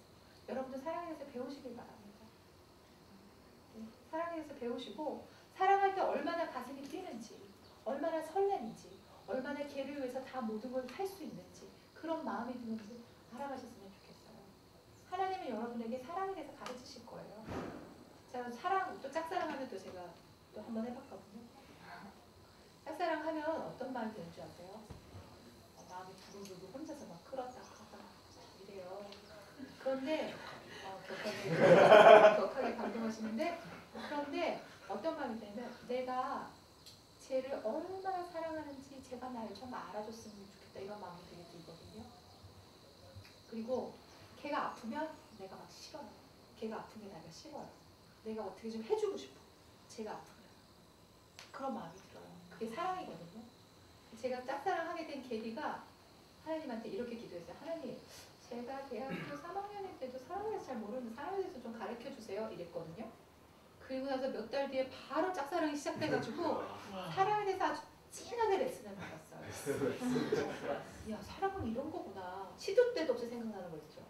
여러분도 사랑에 대해서 배우시길 바랍니다. 사랑에 대해서 배우시고 사랑할 때 얼마나 가슴이 뛰는지, 얼마나 설레는지, 얼마나 걔를 위해서 다 모든 걸 할 수 있는지 그런 마음이 드는지 알아가셨으면 좋겠어요. 하나님은 여러분에게 사랑에 대해서 가르치실 거예요. 제가 사랑, 또 짝사랑하면 또 제가 또 한번 해봤거든요. 짝사랑하면 어떤 마음이 드는 줄 아세요? 마음이 두근두근 혼자서 막 끌었다 이래요. 그런데 격하게 감동하시는데 그런데 어떤 마음이 드냐면 내가 쟤를 얼마나 사랑하는지 제가 나를 좀 알아줬으면 좋겠다 이런 마음이 되게 들거든요. 그리고 걔가 아프면 내가 막 싫어요. 걔가 아픈 게 내가 싫어요. 내가 어떻게 좀 해주고 싶어. 제가 아프면. 그런 마음이 들어요. 그게 사랑이거든요. 제가 짝사랑하게 된 계기가 하나님한테 이렇게 기도했어요. 하나님, 제가 대학교 3학년일 때도 사랑에 대해서 잘 모르는데 사랑에 대해서 좀 가르쳐주세요. 이랬거든요. 그리고 나서 몇 달 뒤에 바로 짝사랑이 시작돼가지고 사랑에 대해서 아주 진하게 레슨을 받았어요. 야, 사랑은 이런 거구나. 시도 때도 없이 생각나는 거 있죠.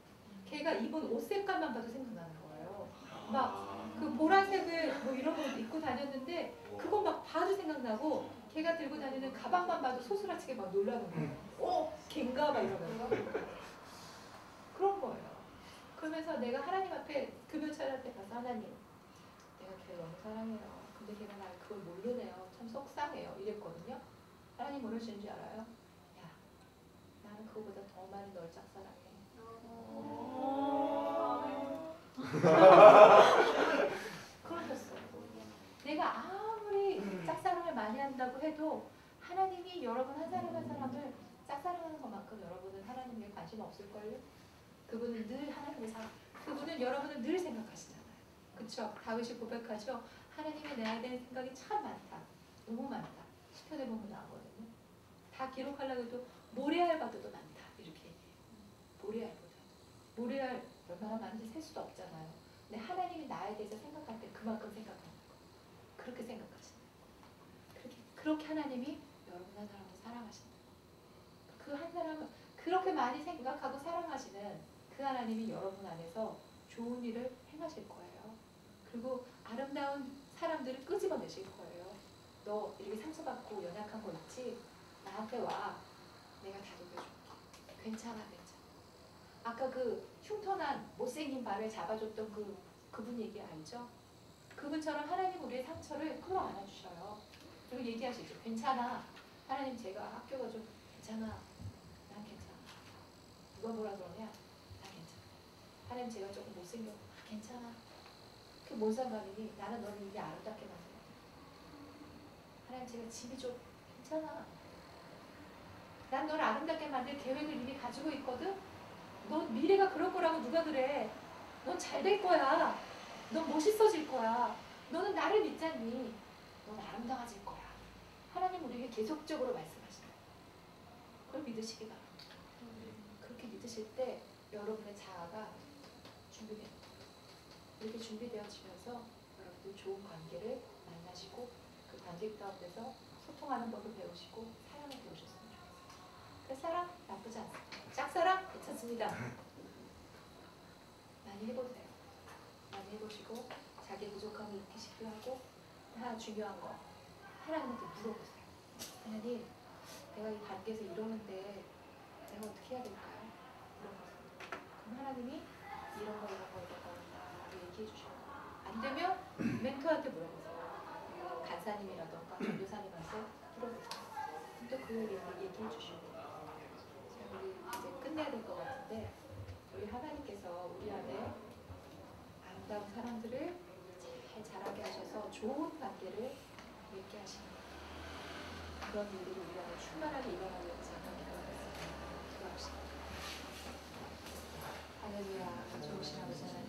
걔가 입은 옷 색깔만 봐도 생각나는 거예요. 막 그 보라색을 뭐 이런 거 입고 다녔는데 그거 막 봐도 생각나고 걔가 들고 다니는 가방만 봐도 소스라치게 막 놀라는 거예요. 걔인가? 막 이러면서. 그런 거예요. 그러면서 내가 하나님 앞에 금요철 때 가서 하나님 내가 걔를 너무 사랑해요. 근데 걔가 날 그걸 모르네요. 참 속상해요. 이랬거든요. 하나님 뭐라시는 줄 알아요? 야, 나는 그거보다 더 많이 널 짝사랑해. 그러셨어요. 내가 아무리 짝사랑을 많이 한다고 해도 하나님이 여러분 한 사람 한 사람을 짝사랑하는 것만큼 여러분은 하나님에 관심 없을걸요? 그분은 늘 하나님의 사랑, 그분은 여러분을 늘 생각하시잖아요. 그쵸? 다윗이 고백하죠. 하나님의 나에 대한 생각이 참 많다. 너무 많다. 시편에 보면 나오거든요. 다 기록하려고 해도 모래알보다도 많다. 이렇게 얘기해요. 모래알 얼마나 많은지 셀 수도 없잖아요. 근데 하나님이 나에 대해서 생각할 때 그만큼 생각하는 거. 그렇게 생각하시는 거. 그렇게 하나님이 여러분 한 사람을 사랑하신다. 그 한 사람은 그 그렇게 많이 생각하고 사랑하시는 그 하나님이 여러분 안에서 좋은 일을 행하실 거예요. 그리고 아름다운 사람들을 끄집어내실 거예요. 너 이렇게 상처받고 연약한 거 있지? 나한테 와. 내가 다독여줄게. 괜찮아, 괜찮아. 아까 그 흉터난 못생긴 발을 잡아줬던 그분 얘기 알죠? 그분처럼 하나님 우리의 상처를 끌어안아주셔요. 그리고 얘기하시죠. 괜찮아. 하나님 제가 학교가 좀 괜찮아. 난 괜찮아. 누가 뭐라 그러냐? 난 괜찮아. 하나님 제가 조금 못생겼고 괜찮아. 그게 뭔 상관이니? 나는 너를 이미 아름답게 만들어. 하나님 제가 집이 좀 괜찮아. 난 너를 아름답게 만들 계획을 이미 가지고 있거든? 너 미래가 그럴 거라고 누가 그래? 넌 잘 될 거야. 넌 멋있어질 거야. 너는 나를 믿잖니? 넌 아름다워질 거야. 하나님 우리에게 계속적으로 말씀하신다. 그걸 믿으시기 바랍니다. 그렇게 믿으실 때 여러분의 자아가 준비됩니다. 이렇게 준비되어지면서 여러분들 좋은 관계를 만나시고 그 관계 가운데서 소통하는 법을 배우시고 사랑을 배우셨으면 좋겠어요. 그 사랑 나쁘지 않습니다. 짝사랑 괜찮습니다. 많이 해보세요. 많이 해보시고 자기 부족함을 느끼시기도 하고 하나 중요한 거 하나님한테 물어보세요. 하나님 내가 이 관계에서 이러는데 내가 어떻게 해야 될까요? 물어보세요. 그럼 하나님이 이런 거 얘기해 주시고 안 되면 멘토한테 물어보세요. 간사님이라던가 전도사님한테 물어보세요. 또 그 얘기해 주시고 자, 우리 이제 끝내야 될 것 같은데 우리 하나님께서 우리 안에 아름다운 사람들을 잘 자라게 하셔서 좋은 관계를 맺게 하시는 그런 일들이 우리 안에 충만하게 일어나려고 잠깐 기도하겠습니다. 기도합시다. 할렐루야. 좋으신 아버지 하나님